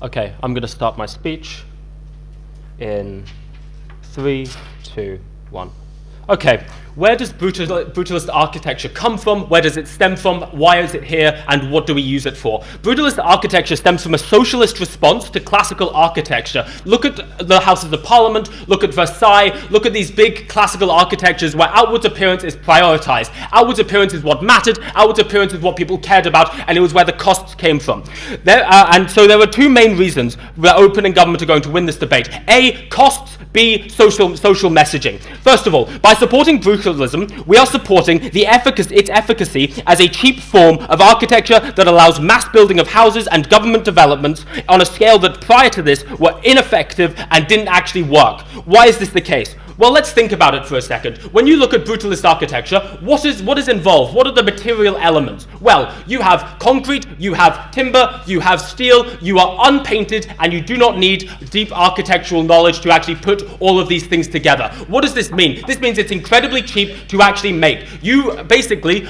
Okay, I'm going to start my speech in 3, 2, 1. Okay, where does brutalist architecture come from? Where does it stem from? Why is it here? And what do we use it for? Brutalist architecture stems from a socialist response to classical architecture. Look at the Houses of Parliament, look at Versailles, look at these big classical architectures where outward appearance is prioritized. Outward appearance is what mattered, outward appearance is what people cared about, and it was where the costs came from. And so there were two main reasons that opening government are going to win this debate. A, costs. B, social messaging. First of all, by supporting brutalism, we are supporting its efficacy as a cheap form of architecture that allows mass building of houses and government developments on a scale that prior to this were ineffective and didn't actually work. Why is this the case? Well, let's think about it for a second. When you look at brutalist architecture, what is involved? What are the material elements? Well, you have concrete, you have timber, you have steel, you are unpainted, and you do not need deep architectural knowledge to actually put all of these things together. What does this mean? This means it's incredibly cheap to actually make. You basically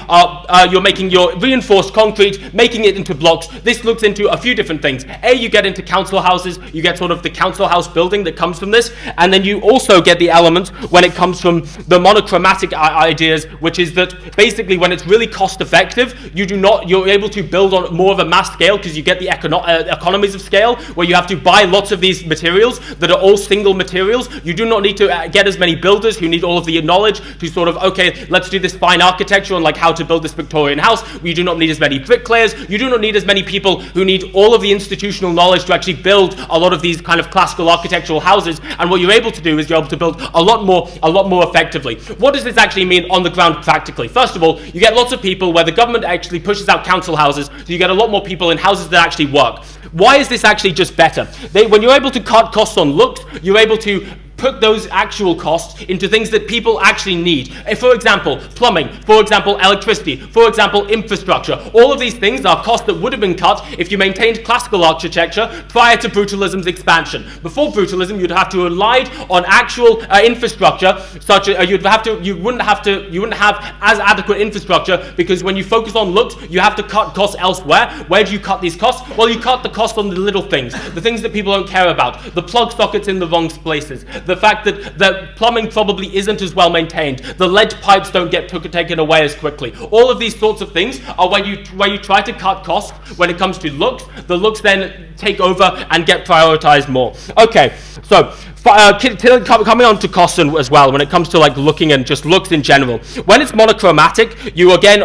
you're making your reinforced concrete, making it into blocks. This looks into a few different things. A, you get into council houses, you get sort of the council house building that comes from this, and then you also get the element when it comes from the monochromatic ideas, which is that basically when it's really cost effective, you're able to build on more of a mass scale because you get the economies of scale where you have to buy lots of these materials that are all single materials. You do not need to get as many builders who need all of the knowledge to sort of, okay, let's do this fine architecture and like how to build this Victorian house. You do not need as many bricklayers. You do not need as many people who need all of the institutional knowledge to actually build a lot of these kind of classical architectural houses. And what you're able to do is you're able to build a lot more effectively. What does this actually mean on the ground practically? First of all, you get lots of people where the government actually pushes out council houses, so you get a lot more people in houses that actually work. Why is this actually just better? When you're able to cut costs on looks, you're able to put those actual costs into things that people actually need. For example, plumbing, for example, electricity, for example, infrastructure. All of these things are costs that would have been cut if you maintained classical architecture prior to brutalism's expansion. Before brutalism, you'd have to rely on actual infrastructure, such as you wouldn't have as adequate infrastructure because when you focus on looks, you have to cut costs elsewhere. Where do you cut these costs? Well, you cut the costs on the little things, the things that people don't care about, the plug sockets in the wrong places, the fact that the plumbing probably isn't as well maintained, the lead pipes don't get taken away as quickly. All of these sorts of things are where you try to cut costs when it comes to looks. The looks then take over and get prioritized more. Okay, so coming on to costs as well, when it comes to like looking and just looks in general. When it's monochromatic,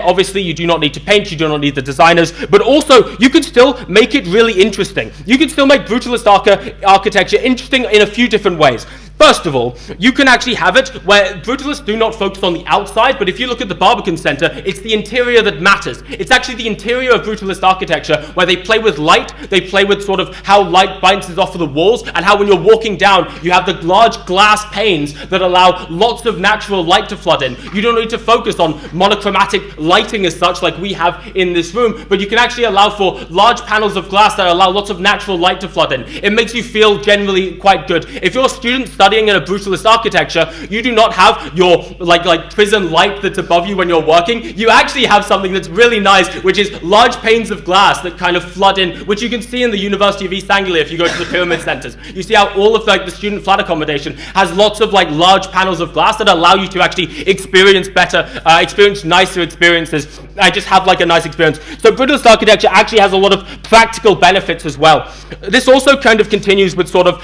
obviously you do not need to paint, you do not need the designers, but also you can still make it really interesting. You can still make brutalist architecture interesting in a few different ways. First of all, you can actually have it where brutalists do not focus on the outside, but if you look at the Barbican Centre, it's the interior that matters. It's actually the interior of brutalist architecture where they play with light, they play with sort of how light bounces off of the walls, and how when you're walking down, you have the large glass panes that allow lots of natural light to flood in. You don't need to focus on monochromatic lighting as such like we have in this room, but you can actually allow for large panels of glass that allow lots of natural light to flood in. It makes you feel generally quite good. If you're a student studying in a brutalist architecture, you do not have your like prison light that's above you when you're working. You actually have something that's really nice, which is large panes of glass that kind of flood in, which you can see in the University of East Anglia if you go to the pyramid centres. You see how all of the student flat accommodation has lots of large panels of glass that allow you to actually experience nicer experiences. I just have a nice experience. So brutalist architecture actually has a lot of practical benefits as well. This also kind of continues with sort of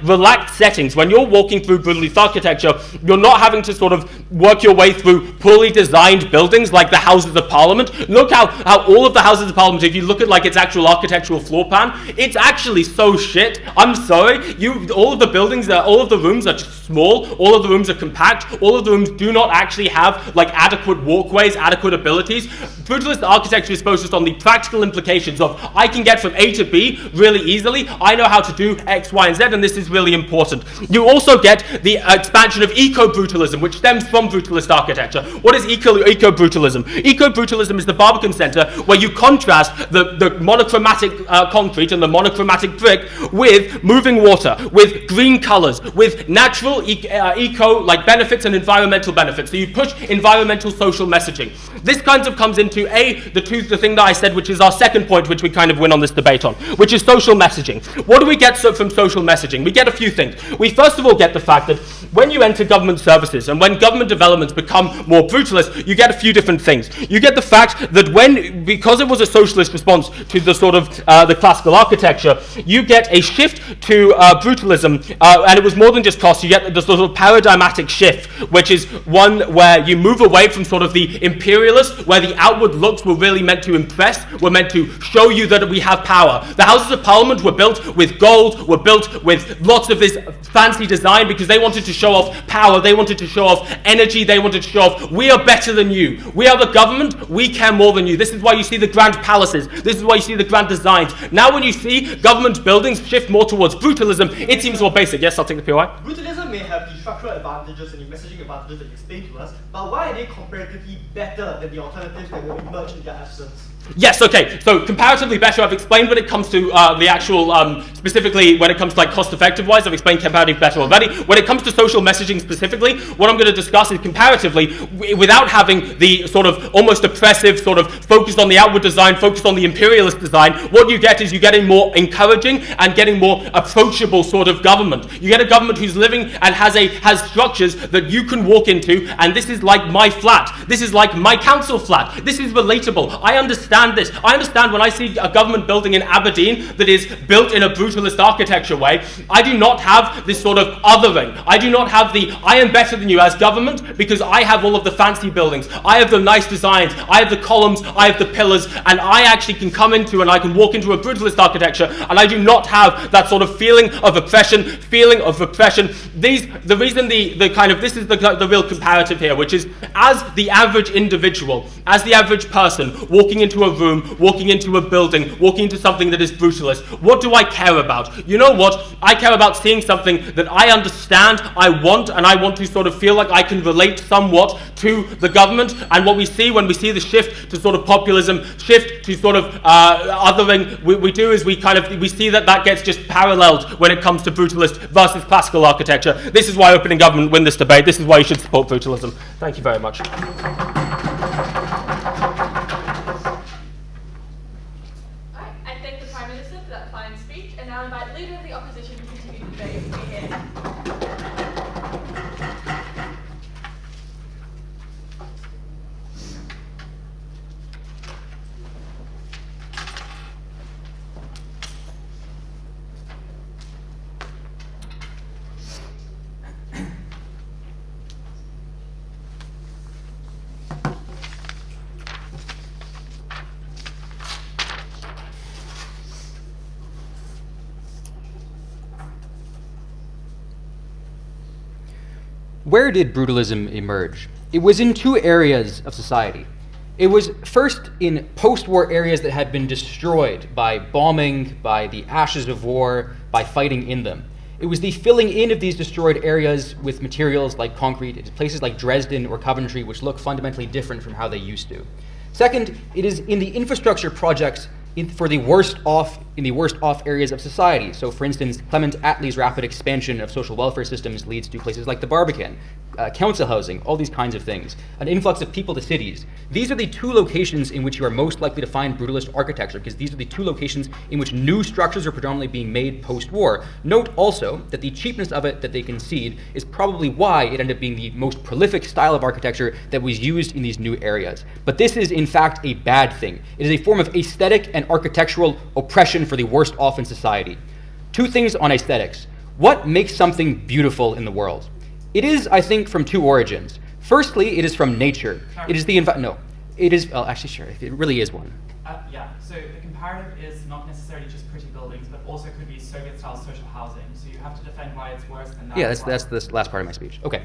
relaxed settings. When you're walking through brutalist architecture, you're not having to sort of work your way through poorly designed buildings like the Houses of Parliament. Look how all of the Houses of Parliament, if you look at its actual architectural floor plan, it's actually so shit. I'm sorry. All of the buildings, all of the rooms are just small, all of the rooms are compact, all of the rooms do not actually have adequate walkways, adequate abilities. Brutalist architecture is focused on the practical implications of I can get from A to B really easily, I know how to do X, Y, and Z, and this is really important. You also get the expansion of eco-brutalism, which stems from brutalist architecture. What is eco-brutalism? Eco-brutalism is the Barbican Centre where you contrast the monochromatic concrete and the monochromatic brick with moving water, with green colors with natural eco like benefits and environmental benefits. So you push environmental social messaging. This kind of comes into the thing that I said, which is our second point, which we kind of win on this debate on, which is social messaging. What do we get from social messaging? We get a few things. We first of all get the fact that when you enter government services and when government developments become more brutalist, you get a few different things. You get the fact that because it was a socialist response to the sort of the classical architecture, you get a shift to brutalism, and it was more than just cost. You get the sort of paradigmatic shift, which is one where you move away from sort of the imperialist, where the outward looks were really meant to impress, were meant to show you that we have power. The Houses of Parliament were built with gold, were built with lots of this fancy design because they wanted to show off power, they wanted to show off energy, they wanted to show off, we are better than you. We are the government, we care more than you. This is why you see the grand palaces. This is why you see the grand designs. Now when you see government buildings shift more towards brutalism, it seems more basic. Yes, I'll take the POI. Brutalism may have the structural advantages and the messaging advantages that you explained to us, but why are they comparatively better than the alternatives that will emerge in their absence? Yes, okay, so comparatively better, I've explained when it comes to the actual, specifically when it comes to like cost-effective-wise, I've explained comparatively better already. When it comes to social messaging specifically, what I'm going to discuss is comparatively, without having the sort of almost oppressive, sort of focused on the outward design, focused on the imperialist design, what you get is you get a more encouraging and getting more approachable sort of government. You get a government who's living and has structures that you can walk into, and this is like my flat. This is like my council flat. This is relatable. I understand this. I understand when I see a government building in Aberdeen that is built in a brutalist architecture way, I do not have this sort of othering. I do not have the, I am better than you as government because I have all of the fancy buildings. I have the nice designs. I have the columns. I have the pillars. And I actually can come into and I can walk into a brutalist architecture and I do not have that sort of feeling of oppression, The reason this is the real comparative here, which is as the average individual, as the average person walking into a room, walking into a building, walking into something that is brutalist, what do I care about? You know what? I care about seeing something that I understand, I want, and I want to sort of feel like I can relate somewhat to the government. And what we see when we see the shift to sort of populism, shift to sort of othering, we see that gets just paralleled when it comes to brutalist versus classical architecture. This is why opening government win this debate. This is why you should support brutalism. Thank you very much. Where did brutalism emerge? It was in two areas of society. It was first in post-war areas that had been destroyed by bombing, by the ashes of war, by fighting in them. It was the filling in of these destroyed areas with materials like concrete, places like Dresden or Coventry, which look fundamentally different from how they used to. Second, it is in the infrastructure projects for the worst off areas of society. So for instance, Clement Attlee's rapid expansion of social welfare systems leads to places like the Barbican, council housing, all these kinds of things, an influx of people to cities. These are the two locations in which you are most likely to find brutalist architecture, because these are the two locations in which new structures are predominantly being made post-war. Note also that the cheapness of it that they concede is probably why it ended up being the most prolific style of architecture that was used in these new areas. But this is in fact a bad thing. It is a form of aesthetic and architectural oppression for the worst off in society. Two things on aesthetics. What makes something beautiful in the world? It is, I think, from two origins. Firstly, it is from nature. It is the actually, sure, it really is one. So the comparative is not necessarily just pretty buildings, but also could be Soviet-style social housing. So you have to defend why it's worse than that. Yeah, that's the last part of my speech. Okay.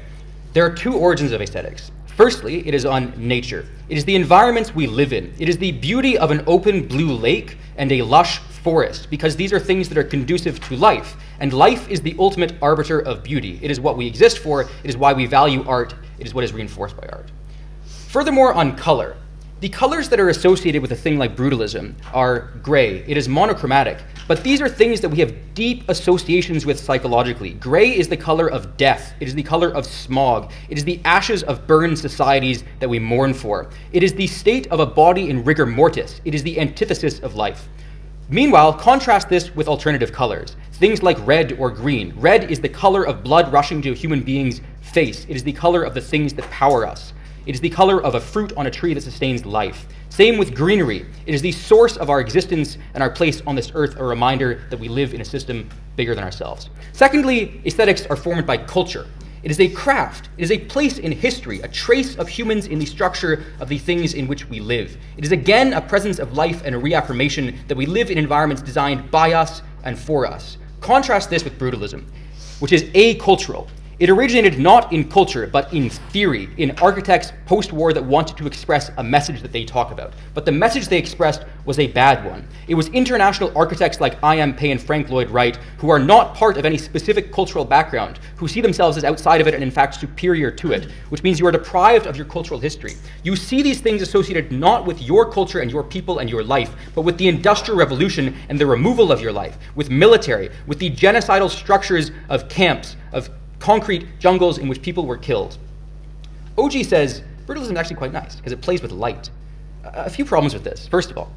There are two origins of aesthetics. Firstly, it is on nature. It is the environments we live in. It is the beauty of an open blue lake and a lush forest, because these are things that are conducive to life. And life is the ultimate arbiter of beauty. It is what we exist for. It is why we value art. It is what is reinforced by art. Furthermore, on color. The colors that are associated with a thing like brutalism are gray. It is monochromatic. But these are things that we have deep associations with psychologically. Gray is the color of death. It is the color of smog. It is the ashes of burned societies that we mourn for. It is the state of a body in rigor mortis. It is the antithesis of life. Meanwhile, contrast this with alternative colors. Things like red or green. Red is the color of blood rushing to a human being's face. It is the color of the things that power us. It is the color of a fruit on a tree that sustains life. Same with greenery. It is the source of our existence and our place on this earth, a reminder that we live in a system bigger than ourselves. Secondly, aesthetics are formed by culture. It is a craft. It is a place in history, a trace of humans in the structure of the things in which we live. It is again a presence of life and a reaffirmation that we live in environments designed by us and for us. Contrast this with brutalism, which is acultural. It originated not in culture, but in theory, in architects post-war that wanted to express a message that they talk about. But the message they expressed was a bad one. It was international architects like I.M. Pei and Frank Lloyd Wright, who are not part of any specific cultural background, who see themselves as outside of it and in fact superior to it, which means you are deprived of your cultural history. You see these things associated not with your culture and your people and your life, but with the Industrial Revolution and the removal of your life, with military, with the genocidal structures of camps, of concrete jungles in which people were killed. OG says brutalism is actually quite nice because it plays with light. A few problems with this. First of all,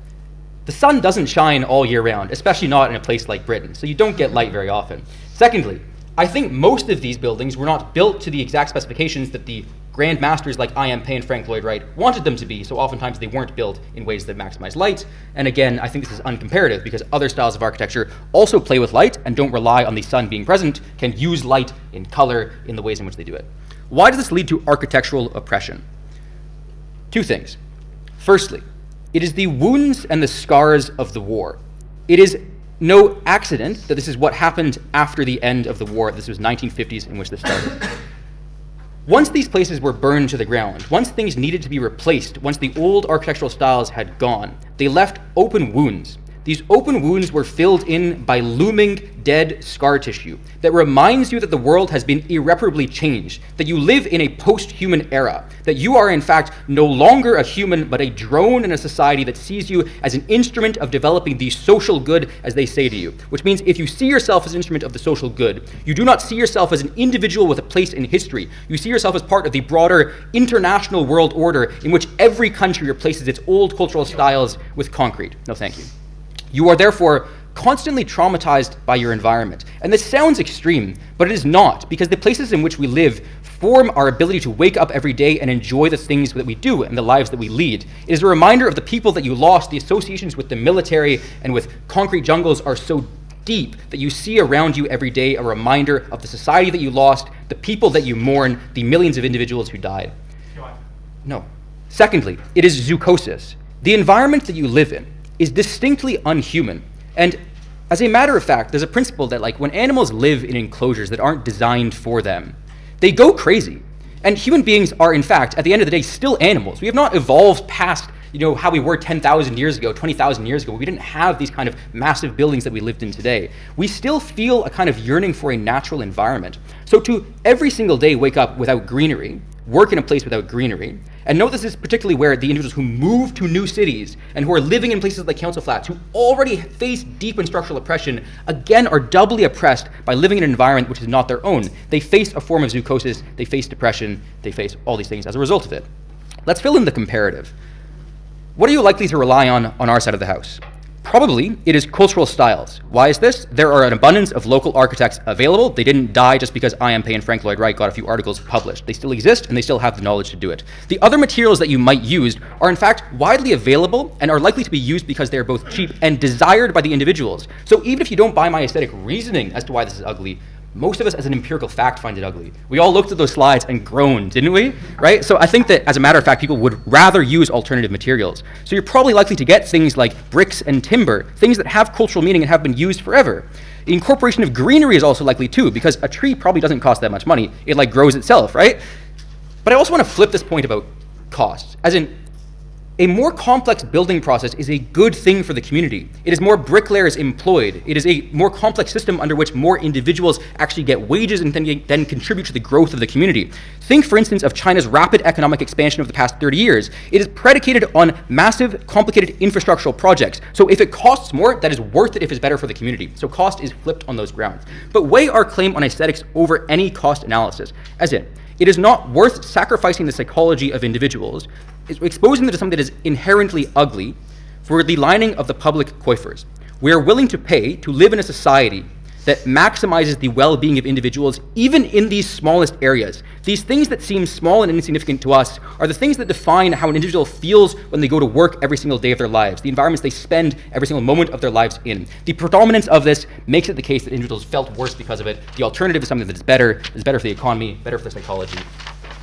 the sun doesn't shine all year round, especially not in a place like Britain, so you don't get light very often. Secondly, I think most of these buildings were not built to the exact specifications that the grand masters like I.M. Pei and Frank Lloyd Wright wanted them to be, so oftentimes they weren't built in ways that maximize light. And again, I think this is uncomparative because other styles of architecture also play with light and don't rely on the sun being present, can use light in color in the ways in which they do it. Why does this lead to architectural oppression? Two things. Firstly, it is the wounds and the scars of the war. It is no accident that this is what happened after the end of the war. This was 1950s in which this started. Once these places were burned to the ground, once things needed to be replaced, once the old architectural styles had gone, they left open wounds. These open wounds were filled in by looming dead scar tissue that reminds you that the world has been irreparably changed, that you live in a post-human era, that you are in fact no longer a human but a drone in a society that sees you as an instrument of developing the social good, as they say to you. Which means if you see yourself as an instrument of the social good, you do not see yourself as an individual with a place in history. You see yourself as part of the broader international world order in which every country replaces its old cultural styles with concrete. No, thank you. You are therefore constantly traumatized by your environment. And this sounds extreme, but it is not, because the places in which we live form our ability to wake up every day and enjoy the things that we do and the lives that we lead. It is a reminder of the people that you lost. The associations with the military and with concrete jungles are so deep that you see around you every day a reminder of the society that you lost, the people that you mourn, the millions of individuals who died. No. Secondly, it is zoochosis. The environment that you live in is distinctly unhuman. And as a matter of fact, there's a principle that when animals live in enclosures that aren't designed for them, they go crazy. And human beings are, in fact, at the end of the day, still animals. We have not evolved past how we were 10,000 years ago, 20,000 years ago. We didn't have these kind of massive buildings that we lived in today. We still feel a kind of yearning for a natural environment. So to every single day wake up without greenery, work in a place without greenery, and note this is particularly where the individuals who move to new cities and who are living in places like council flats, who already face deep and structural oppression, again are doubly oppressed by living in an environment which is not their own. They face a form of zoochosis, they face depression, they face all these things as a result of it. Let's fill in the comparative. What are you likely to rely on our side of the house? Probably it is cultural styles. Why is this? There are an abundance of local architects available. They didn't die just because I.M. Pei and Frank Lloyd Wright got a few articles published. They still exist and they still have the knowledge to do it. The other materials that you might use are in fact widely available and are likely to be used because they are both cheap and desired by the individuals. So even if you don't buy my aesthetic reasoning as to why this is ugly, most of us as an empirical fact find it ugly. We all looked at those slides and groaned, didn't we? Right? So I think that as a matter of fact, people would rather use alternative materials. So you're probably likely to get things like bricks and timber, things that have cultural meaning and have been used forever. The incorporation of greenery is also likely too, because a tree probably doesn't cost that much money. It grows itself, right? But I also want to flip this point about costs. As in, A more complex building process is a good thing for the community. It is more bricklayers employed. It is a more complex system under which more individuals actually get wages and then contribute to the growth of the community. Think, for instance, of China's rapid economic expansion over the past 30 years. It is predicated on massive, complicated infrastructural projects. So if it costs more, that is worth it if it's better for the community. So cost is flipped on those grounds. But weigh our claim on aesthetics over any cost analysis. As in, it is not worth sacrificing the psychology of individuals, exposing them to something that is inherently ugly for the lining of the public coffers. We are willing to pay to live in a society that maximizes the well-being of individuals, even in these smallest areas. These things that seem small and insignificant to us are the things that define how an individual feels when they go to work every single day of their lives, the environments they spend every single moment of their lives in. The predominance of this makes it the case that individuals felt worse because of it. The alternative is something that is better for the economy, better for the psychology,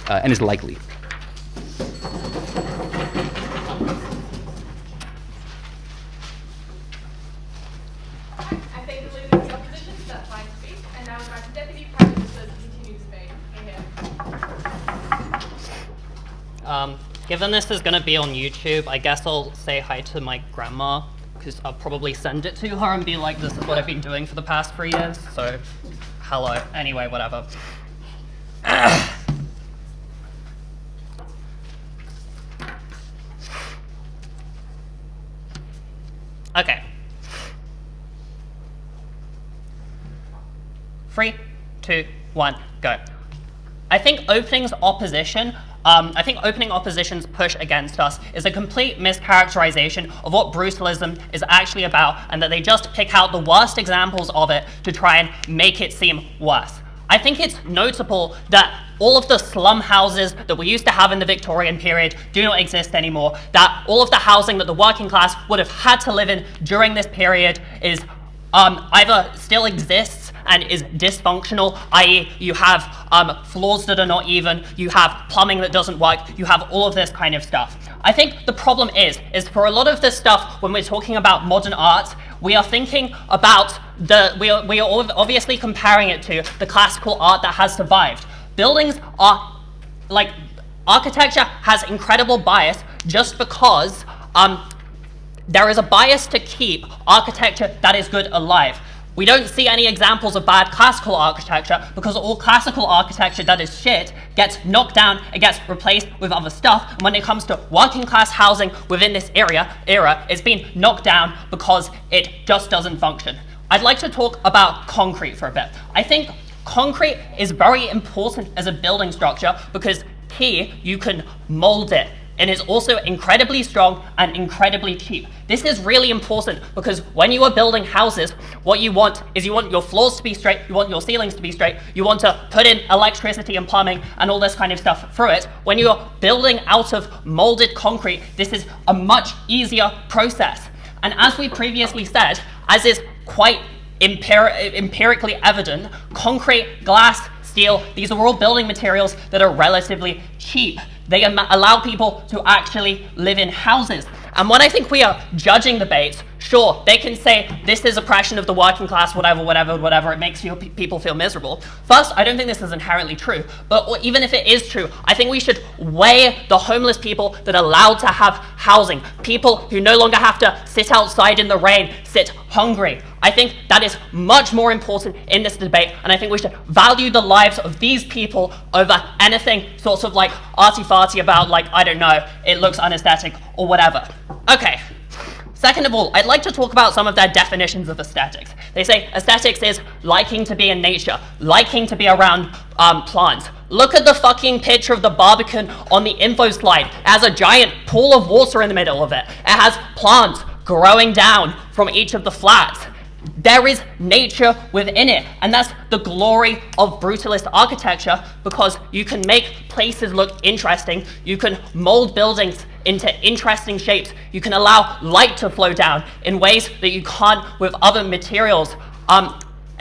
and is likely. Given this is going to be on YouTube, I guess I'll say hi to my grandma, because I'll probably send it to her and be like, this is what I've been doing for the past 3 years, so hello. Anyway, whatever. Okay. 3, 2, 1, go. I think opening opposition's push against us is a complete mischaracterization of what brutalism is actually about, and that they just pick out the worst examples of it to try and make it seem worse. I think it's notable that all of the slum houses that we used to have in the Victorian period do not exist anymore, that all of the housing that the working class would have had to live in during this period is either still exists and is dysfunctional, i.e. you have floors that are not even, you have plumbing that doesn't work, you have all of this kind of stuff. I think the problem is for a lot of this stuff, when we're talking about modern art, we are thinking about we are obviously comparing it to the classical art that has survived. Buildings are, like, architecture has incredible bias just because there is a bias to keep architecture that is good alive. We don't see any examples of bad classical architecture because all classical architecture that is shit gets knocked down, it gets replaced with other stuff. And when it comes to working class housing within this era, it's been knocked down because it just doesn't function. I'd like to talk about concrete for a bit. I think concrete is very important as a building structure because here you can mold it. And is also incredibly strong and incredibly cheap. This is really important because when you are building houses, what you want is you want your floors to be straight, you want your ceilings to be straight, you want to put in electricity and plumbing and all this kind of stuff through it. When you are building out of molded concrete, this is a much easier process. And as we previously said, as is quite empirically evident, concrete, glass, steel, these are all building materials that are relatively cheap. They allow people to actually live in houses. And when I think we are judging debates, sure, they can say this is oppression of the working class, whatever, it makes people feel miserable. First, I don't think this is inherently true, but even if it is true, I think we should weigh the homeless people that are allowed to have housing, people who no longer have to sit outside in the rain, sit hungry. I think that is much more important in this debate, and I think we should value the lives of these people over anything sort of like arty-farty about, like, I don't know, it looks unaesthetic or whatever. Okay. Second of all, I'd like to talk about some of their definitions of aesthetics. They say aesthetics is liking to be in nature, liking to be around plants. Look at the fucking picture of the Barbican on the info slide. It has a giant pool of water in the middle of it. It has plants growing down from each of the flats. There is nature within it, and that's the glory of brutalist architecture, because you can make places look interesting, you can mold buildings into interesting shapes, you can allow light to flow down in ways that you can't with other materials.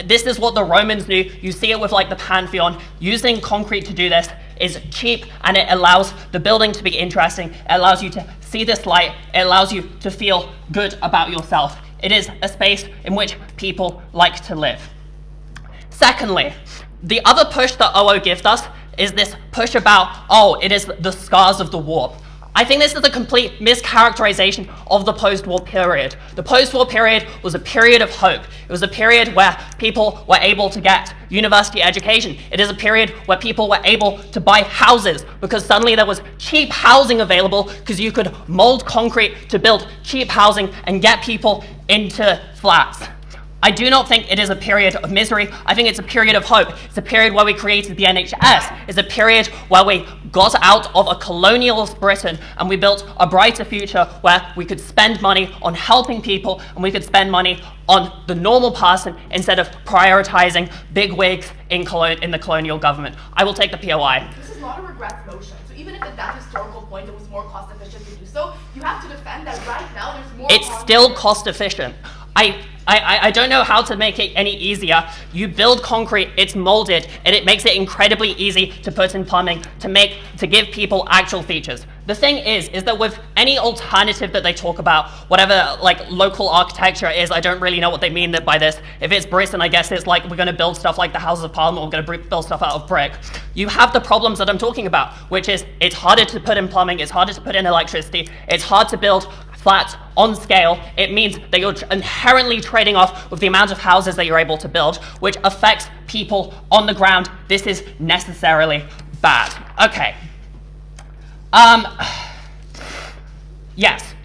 This is what the Romans knew. You see it with, like, the Pantheon. Using concrete to do this is cheap, and it allows the building to be interesting. It allows you to see this light. It allows you to feel good about yourself. It is a space in which people like to live. Secondly, the other push that OO gives us is this push about, oh, it is the scars of the war. I think this is a complete mischaracterization of the post-war period. The post-war period was a period of hope. It was a period where people were able to get university education. It is a period where people were able to buy houses because suddenly there was cheap housing available because you could mold concrete to build cheap housing and get people into flats. I do not think it is a period of misery. I think it's a period of hope. It's a period where we created the NHS. It's a period where we got out of a colonialist Britain and we built a brighter future where we could spend money on helping people and we could spend money on the normal person instead of prioritizing big wigs in the colonial government. I will take the POI. This is not a regret motion. So even if at that historical point it was more cost efficient to do so, you have to defend that right now there's more. It's still cost efficient. I don't know how to make it any easier. You build concrete, it's molded, and it makes it incredibly easy to put in plumbing to give people actual features. The thing is that with any alternative that they talk about, whatever like local architecture is, I don't really know what they mean by this. If it's Britain, I guess it's like we're going to build stuff like the Houses of Parliament, we're going to build stuff out of brick. You have the problems that I'm talking about, which is it's harder to put in plumbing, it's harder to put in electricity, it's hard to build flats on scale. It means that you're inherently trading off with the amount of houses that you're able to build, which affects people on the ground. This is necessarily bad. Okay. Yes.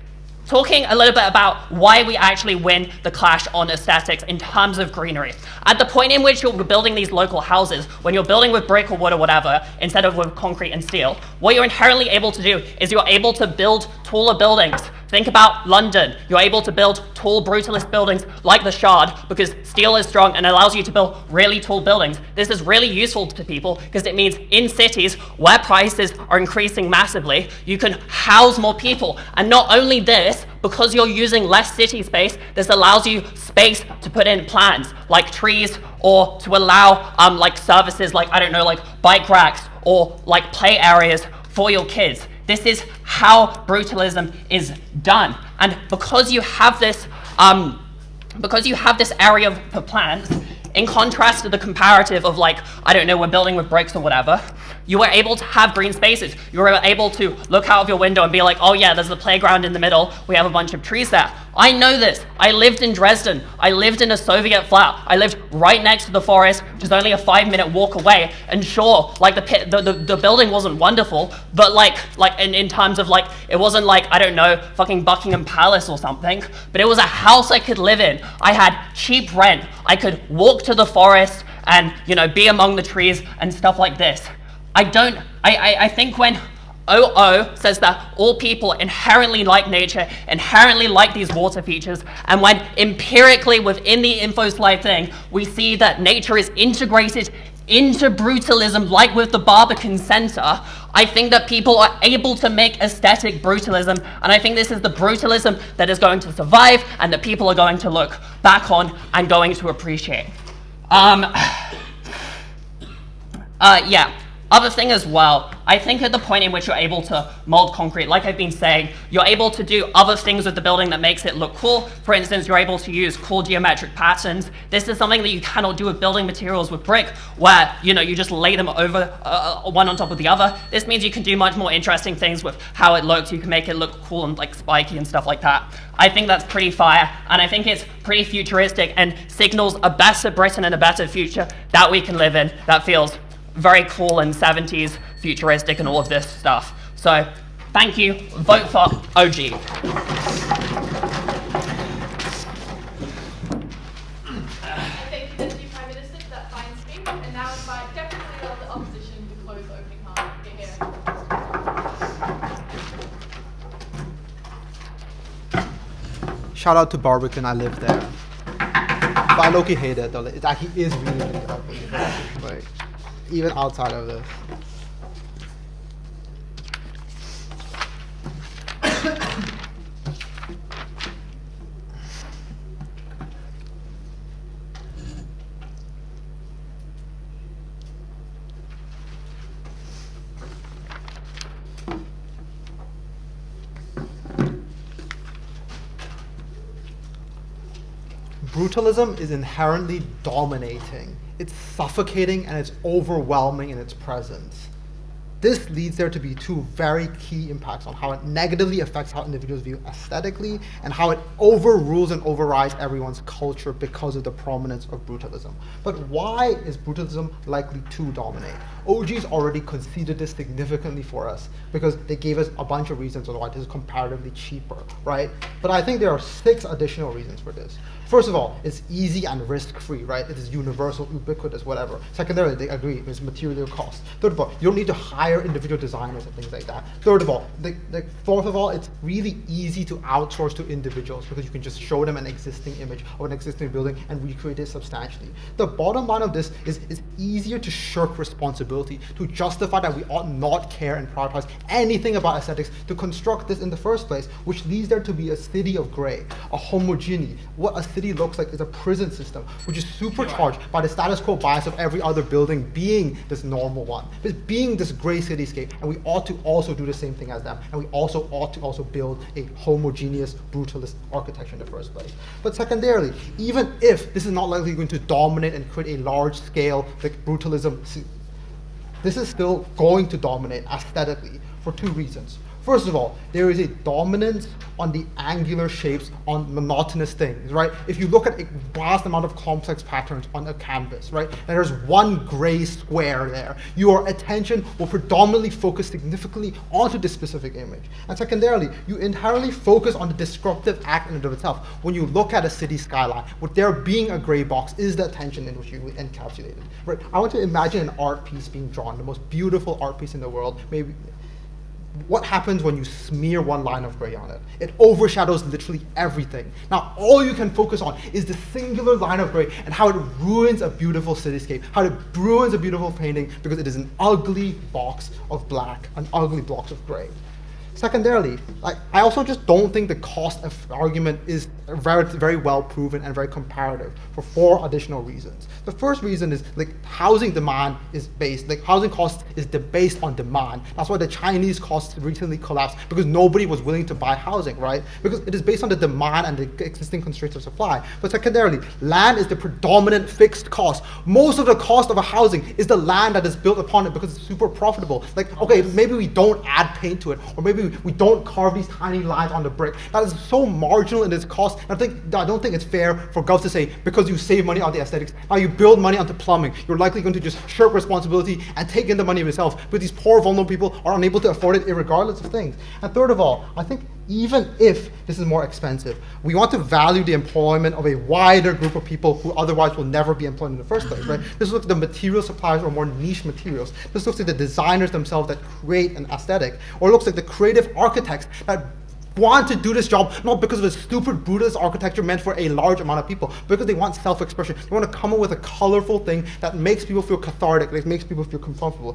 Talking a little bit about why we actually win the clash on aesthetics in terms of greenery. At the point in which you're building these local houses, when you're building with brick or wood or whatever, instead of with concrete and steel, what you're inherently able to do is you're able to build taller buildings. Think about London. You're able to build tall brutalist buildings like the Shard because steel is strong and allows you to build really tall buildings. This is really useful to people because it means in cities where prices are increasing massively, you can house more people. And not only this, because you're using less city space, this allows you space to put in plants like trees or to allow like services like, I don't know, like bike racks or like play areas for your kids. This is how brutalism is done. And because you have this area for plants, in contrast to the comparative of like, I don't know, we're building with bricks or whatever, you were able to have green spaces. You were able to look out of your window and be like, oh yeah, there's the playground in the middle. We have a bunch of trees there. I know this. I lived in Dresden. I lived in a Soviet flat. I lived right next to the forest, which is only a 5-minute walk away. And sure, like the building wasn't wonderful, but like in terms of like, it wasn't like, I don't know, fucking Buckingham Palace or something, but it was a house I could live in. I had cheap rent. I could walk to the forest and, you know, be among the trees and stuff like this. I think when OO says that all people inherently like nature, inherently like these water features, and when empirically within the info slide thing, we see that nature is integrated into brutalism, like with the Barbican Center, I think that people are able to make aesthetic brutalism, and I think this is the brutalism that is going to survive and that people are going to look back on and going to appreciate. Yeah. Other thing as well, I think at the point in which you're able to mold concrete, like I've been saying, you're able to do other things with the building that makes it look cool. For instance, you're able to use cool geometric patterns. This is something that you cannot do with building materials with brick, where, you know, you just lay them over one on top of the other. This means you can do much more interesting things with how it looks. You can make it look cool and like spiky and stuff like that. I think that's pretty fire, and I think it's pretty futuristic and signals a better Britain and a better future that we can live in that feels very cool and 70s futuristic and all of this stuff. So thank you. Vote for OG. I thank the Deputy Prime Minister for that fine speech, and now invite Deputy Leader of the Opposition to close the opening part. Get here. Shout out to Barbican, I lived there. But I low-key hate it though. He is really, really ugly. Like, even outside of this. Brutalism is inherently dominating. It's suffocating and it's overwhelming in its presence. this leads there to be two very key impacts on how it negatively affects how individuals view aesthetically and how it overrules and overrides everyone's culture because of the prominence of brutalism. But why is brutalism likely to dominate? OG's already conceded this significantly for us because they gave us a bunch of reasons on why this is comparatively cheaper, right? But I think there are 6 additional reasons for this. First of all, it's easy and risk-free, right? It is universal, ubiquitous, whatever. Secondarily, they agree, it's material cost. Third of all, you don't need to hire individual designers and things like that. Third of all, fourth of all, it's really easy to outsource to individuals because you can just show them an existing image of an existing building and recreate it substantially. The bottom line of this is it's easier to shirk responsibility, to justify that we ought not care and prioritize anything about aesthetics, to construct this in the first place, which leads there to be a city of gray, a homogeneity. What a city looks like is a prison system, which is supercharged by the status quo bias of every other building being this normal one, being this gray cityscape, and we ought to also do the same thing as them, and we also ought to also build a homogeneous brutalist architecture in the first place. But secondarily, even if this is not likely going to dominate and create a large scale like brutalism, this is still going to dominate aesthetically for 2 reasons. First of all, there is a dominance on the angular shapes, on monotonous things, right? If you look at a vast amount of complex patterns on a canvas, right, and there's one gray square there, your attention will predominantly focus significantly onto this specific image. And secondarily, you inherently focus on the disruptive act in and of itself. When you look at a city skyline, with there being a gray box is the attention in which you encapsulate it, right? I want to imagine an art piece being drawn, the most beautiful art piece in the world, maybe. What happens when you smear one line of gray on it? It overshadows literally everything. Now, all you can focus on is the singular line of gray and how it ruins a beautiful cityscape, how it ruins a beautiful painting because it is an ugly box of black, an ugly box of gray. Secondarily, I also just don't think the cost of argument is very well proven and very comparative for 4 additional reasons. The first reason is housing demand is based, housing cost is based on demand. That's why the Chinese costs recently collapsed because nobody was willing to buy housing, right? Because it is based on the demand and the existing constraints of supply. But secondarily, land is the predominant fixed cost. Most of the cost of a housing is the land that is built upon it because it's super profitable. Okay, maybe we don't add paint to it, or maybe we don't carve these tiny lines on the brick. That is so marginal in its cost. And I don't think it's fair for Gov to say, because you save money on the aesthetics, now you build money onto plumbing, you're likely going to just shirk responsibility and take in the money yourself. But these poor, vulnerable people are unable to afford it regardless of things. And third of all, I think even if this is more expensive, we want to value the employment of a wider group of people who otherwise will never be employed in the first place, right? This looks at the material suppliers or more niche materials. This looks at the designers themselves that create an aesthetic, or it looks like the creative architects that want to do this job not because of a stupid brutalist architecture meant for a large amount of people, but because they want self-expression. They want to come up with a colorful thing that makes people feel cathartic, that makes people feel comfortable.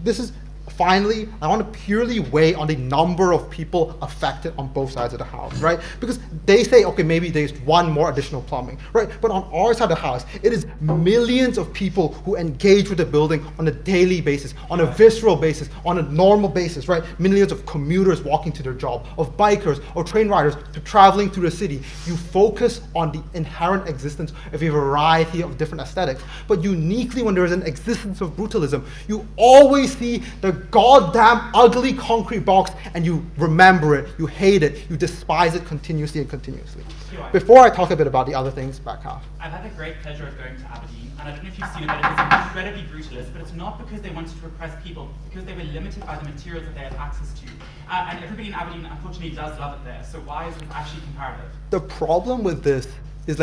This is Finally, I want to purely weigh on the number of people affected on both sides of the house, right? Because they say, okay, maybe there's one more additional plumbing, right? But on our side of the house, it is millions of people who engage with the building on a daily basis, on a visceral basis, on a normal basis, right? Millions of commuters walking to their job, of bikers, or train riders traveling through the city. You focus on the inherent existence of a variety of different aesthetics, but uniquely when there is an existence of brutalism, you always see the goddamn ugly concrete box and you remember it, you hate it, you despise it continuously and continuously. Before I talk a bit about the other things, back half. I've had the great pleasure of going to Aberdeen, and I don't know if you've seen it, but it's incredibly brutalist, but it's not because they wanted to repress people, because they were limited by the materials that they had access to. And everybody in Aberdeen, unfortunately, does love it there, so why is it actually comparative? The problem with this is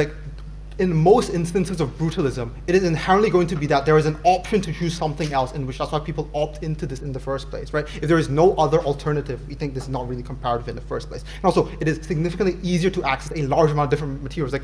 in most instances of brutalism, it is inherently going to be that there is an option to choose something else, in which that's why people opt into this in the first place, right? If there is no other alternative, we think this is not really comparative in the first place. And also, it is significantly easier to access a large amount of different materials,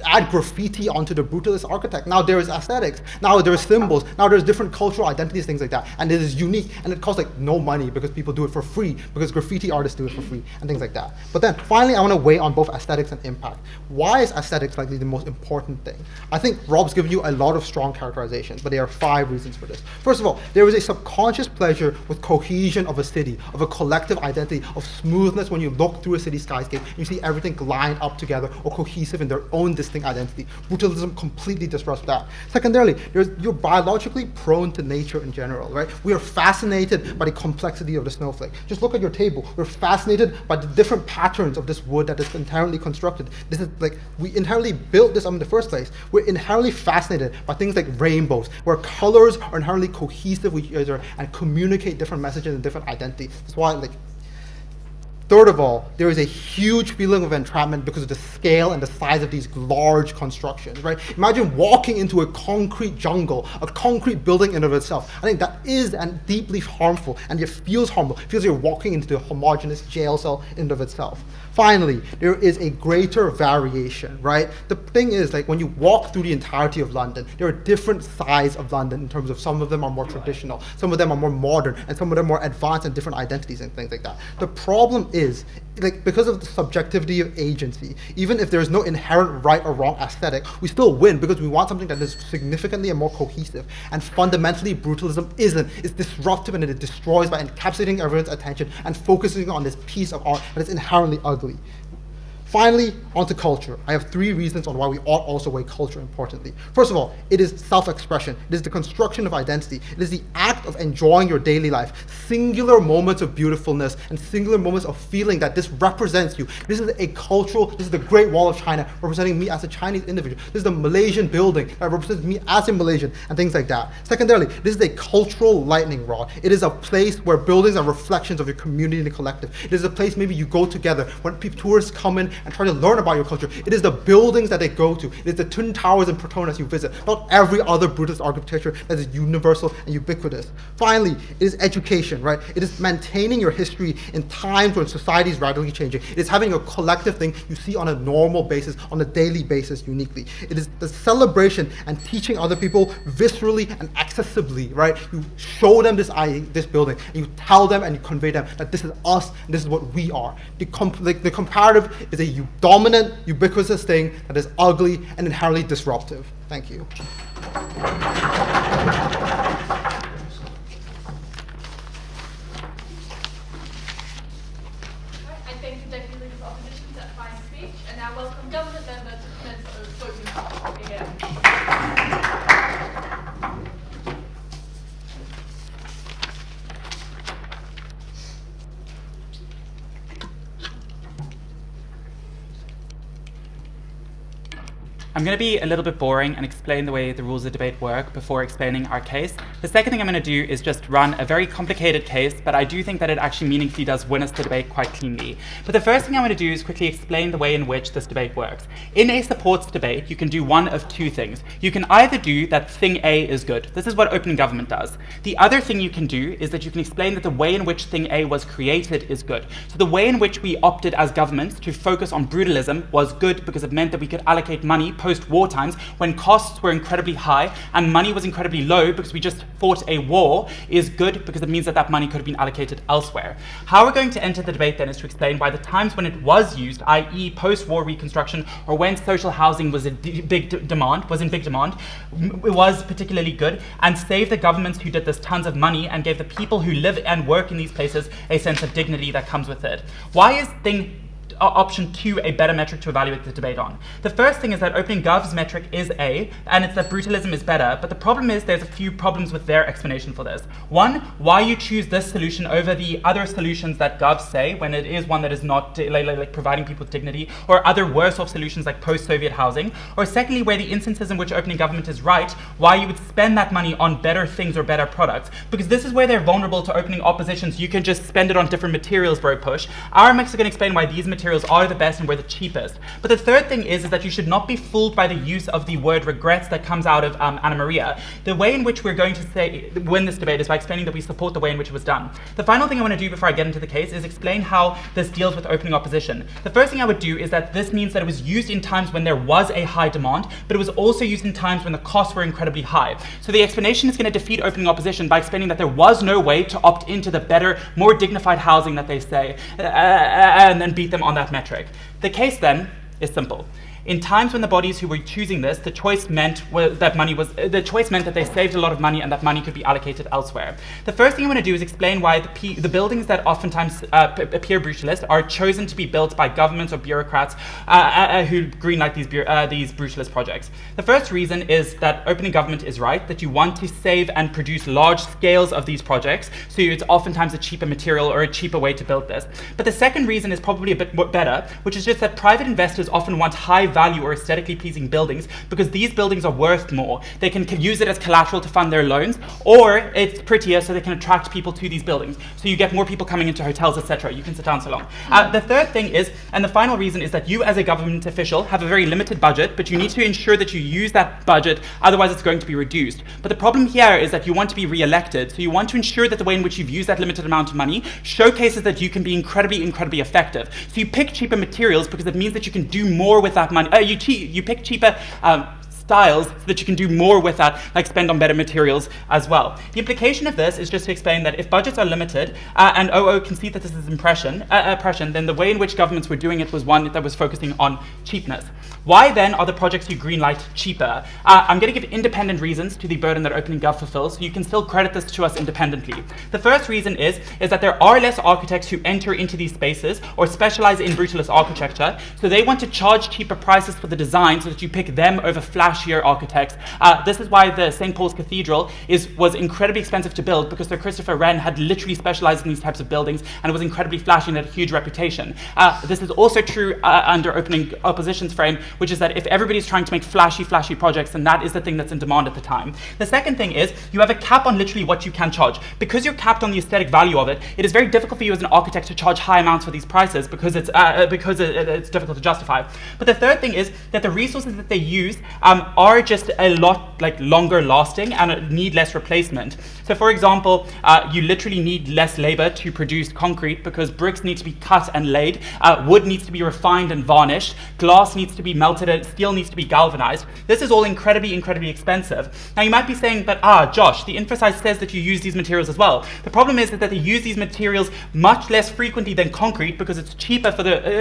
add graffiti onto the brutalist architect. Now there is aesthetics, now there is symbols, now there's different cultural identities, things like that. And it is unique, and it costs no money because people do it for free, because graffiti artists do it for free, and things like that. But then finally, I want to weigh on both aesthetics and impact. Why is aesthetics likely the most important thing? I think Rob's given you a lot of strong characterizations, but there are 5 reasons for this. First of all, there is a subconscious pleasure with cohesion of a city, of a collective identity, of smoothness when you look through a city skyscape, and you see everything lined up together or cohesive in their own distinct existing identity. Brutalism completely disrupts that. Secondarily, you're biologically prone to nature in general, right? We are fascinated by the complexity of the snowflake. Just look at your table. We're fascinated by the different patterns of this wood that is inherently constructed. This is like, we inherently built this up in the first place. We're inherently fascinated by things like rainbows, where colors are inherently cohesive with each other and communicate different messages and different identities. That's why, like, third of all, there is a huge feeling of entrapment because of the scale and the size of these large constructions, right? Imagine walking into a concrete jungle, a concrete building in and of itself. I think that is and deeply harmful, and it feels harmful. It feels you're walking into a homogeneous jail cell in and of itself. Finally, there is a greater variation, right? The thing is, like, when you walk through the entirety of London, there are different sides of London in terms of some of them are more traditional, some of them are more modern, and some of them are more advanced and different identities and things like that. The problem is, like, because of the subjectivity of agency, even if there's no inherent right or wrong aesthetic, we still win because we want something that is significantly and more cohesive. And fundamentally, brutalism isn't. It's disruptive and it destroys by encapsulating everyone's attention and focusing on this piece of art that is inherently ugly. Finally, onto culture. I have 3 reasons on why we ought also weigh culture importantly. First of all, it is self-expression. It is the construction of identity. It is the act of enjoying your daily life. Singular moments of beautifulness and singular moments of feeling that this represents you. This is a cultural, this is the Great Wall of China representing me as a Chinese individual. This is the Malaysian building that represents me as a Malaysian and things like that. Secondarily, this is a cultural lightning rod. It is a place where buildings are reflections of your community and the collective. It is a place maybe you go together when tourists come in and try to learn about your culture. It is the buildings that they go to. It is the Twin Towers and Petronas you visit, not every other brutalist architecture that is universal and ubiquitous. Finally, it is education, right? It is maintaining your history in times when society is radically changing. It is having a collective thing you see on a normal basis, on a daily basis uniquely. It is the celebration and teaching other people viscerally and accessibly, right? You show them this building, and you tell them and you convey them that this is us and this is what we are. The comparative is a dominant, ubiquitous thing that is ugly and inherently disruptive. Thank you. I thank the Deputy Leader of Opposition for that fine speech, and now welcome Government Member to commence the voting part again. I'm going to be a little bit boring and explain the way the rules of debate work before explaining our case. The second thing I'm going to do is just run a very complicated case, but I do think that it actually meaningfully does win us the debate quite cleanly. But the first thing I'm going to do is quickly explain the way in which this debate works. In a supports debate, you can do one of 2 things. You can either do that thing A is good. This is what open government does. The other thing you can do is that you can explain that the way in which thing A was created is good. So the way in which we opted as governments to focus on brutalism was good because it meant that we could allocate money post-war times when costs were incredibly high and money was incredibly low because we just fought a war is good because it means that that money could have been allocated elsewhere. How we're going to enter the debate then is to explain why the times when it was used, i.e. post-war reconstruction or when social housing was in big demand, it was particularly good, and saved the governments who did this tons of money and gave the people who live and work in these places a sense of dignity that comes with it. Why is option 2 a better metric to evaluate the debate on? The first thing is that opening gov's metric is A, and it's that brutalism is better, but the problem is there's a few problems with their explanation for this. One, why you choose this solution over the other solutions that govs say when it is one that is not like providing people with dignity, or other worse off solutions like post-Soviet housing, or secondly, where the instances in which opening government is right, why you would spend that money on better things or better products, because this is where they're vulnerable to opening oppositions. You can just spend it on different materials, bro push. Our mix are going to explain why these materials are the best and we're the cheapest. But the third thing is that you should not be fooled by the use of the word regrets that comes out of Anna Maria. The way in which we're going to win this debate is by explaining that we support the way in which it was done. The final thing I want to do before I get into the case is explain how this deals with opening opposition. The first thing I would do is that this means that it was used in times when there was a high demand, but it was also used in times when the costs were incredibly high. So the explanation is going to defeat opening opposition by explaining that there was no way to opt into the better, more dignified housing that they say, and then beat them on that metric. The case then is simple. In times when the bodies who were choosing this, the choice meant that they saved a lot of money and that money could be allocated elsewhere. The first thing I want to do is explain why the buildings that oftentimes appear brutalist are chosen to be built by governments or bureaucrats who greenlight these brutalist projects. The first reason is that opening government is right, that you want to save and produce large scales of these projects, so it's oftentimes a cheaper material or a cheaper way to build this. But the second reason is probably a bit better, which is just that private investors often want high value or aesthetically pleasing buildings because these buildings are worth more. They can use it as collateral to fund their loans, or it's prettier so they can attract people to these buildings. So you get more people coming into hotels, etc. You can sit down so long. The third thing is, and the final reason is that you as a government official have a very limited budget, but you need to ensure that you use that budget, otherwise it's going to be reduced. But the problem here is that you want to be re-elected, so you want to ensure that the way in which you've used that limited amount of money showcases that you can be incredibly effective. So you pick cheaper materials because it means that you can do more with that money. You pick cheaper styles so that you can do more with that, like spend on better materials as well. The implication of this is just to explain that if budgets are limited and OO can see that this is oppression, then the way in which governments were doing it was one that was focusing on cheapness. Why then are the projects you greenlight cheaper? I'm going to give independent reasons to the burden that opening gov fulfills, so you can still credit this to us independently. The first reason is that there are less architects who enter into these spaces or specialize in brutalist architecture, so they want to charge cheaper prices for the design so that you pick them over flashier architects. This is why the St. Paul's Cathedral was incredibly expensive to build, because Sir Christopher Wren had literally specialized in these types of buildings and it was incredibly flashy and had a huge reputation. This is also true under opening opposition's frame, which is that if everybody's trying to make flashy projects, then that is the thing that's in demand at the time. The second thing is you have a cap on literally what you can charge. Because you're capped on the aesthetic value of it, it is very difficult for you as an architect to charge high amounts for these prices because it's difficult to justify. But the third thing is that the resources that they use are just a lot longer lasting and need less replacement. So for example, you literally need less labor to produce concrete because bricks need to be cut and laid, wood needs to be refined and varnished, glass needs to be melted, and steel needs to be galvanized. This is all incredibly expensive. Now you might be saying, but Josh, the info site says that you use these materials as well. The problem is that they use these materials much less frequently than concrete because it's cheaper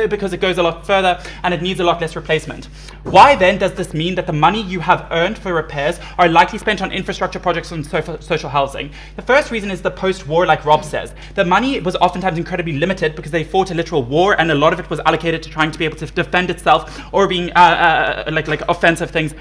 because it goes a lot further and it needs a lot less replacement. Why then does this mean that the money you have earned for repairs are likely spent on infrastructure projects and social housing? The first reason is the post-war, like Rob says. The money was oftentimes incredibly limited because they fought a literal war and a lot of it was allocated to trying to be able to defend itself or being offensive things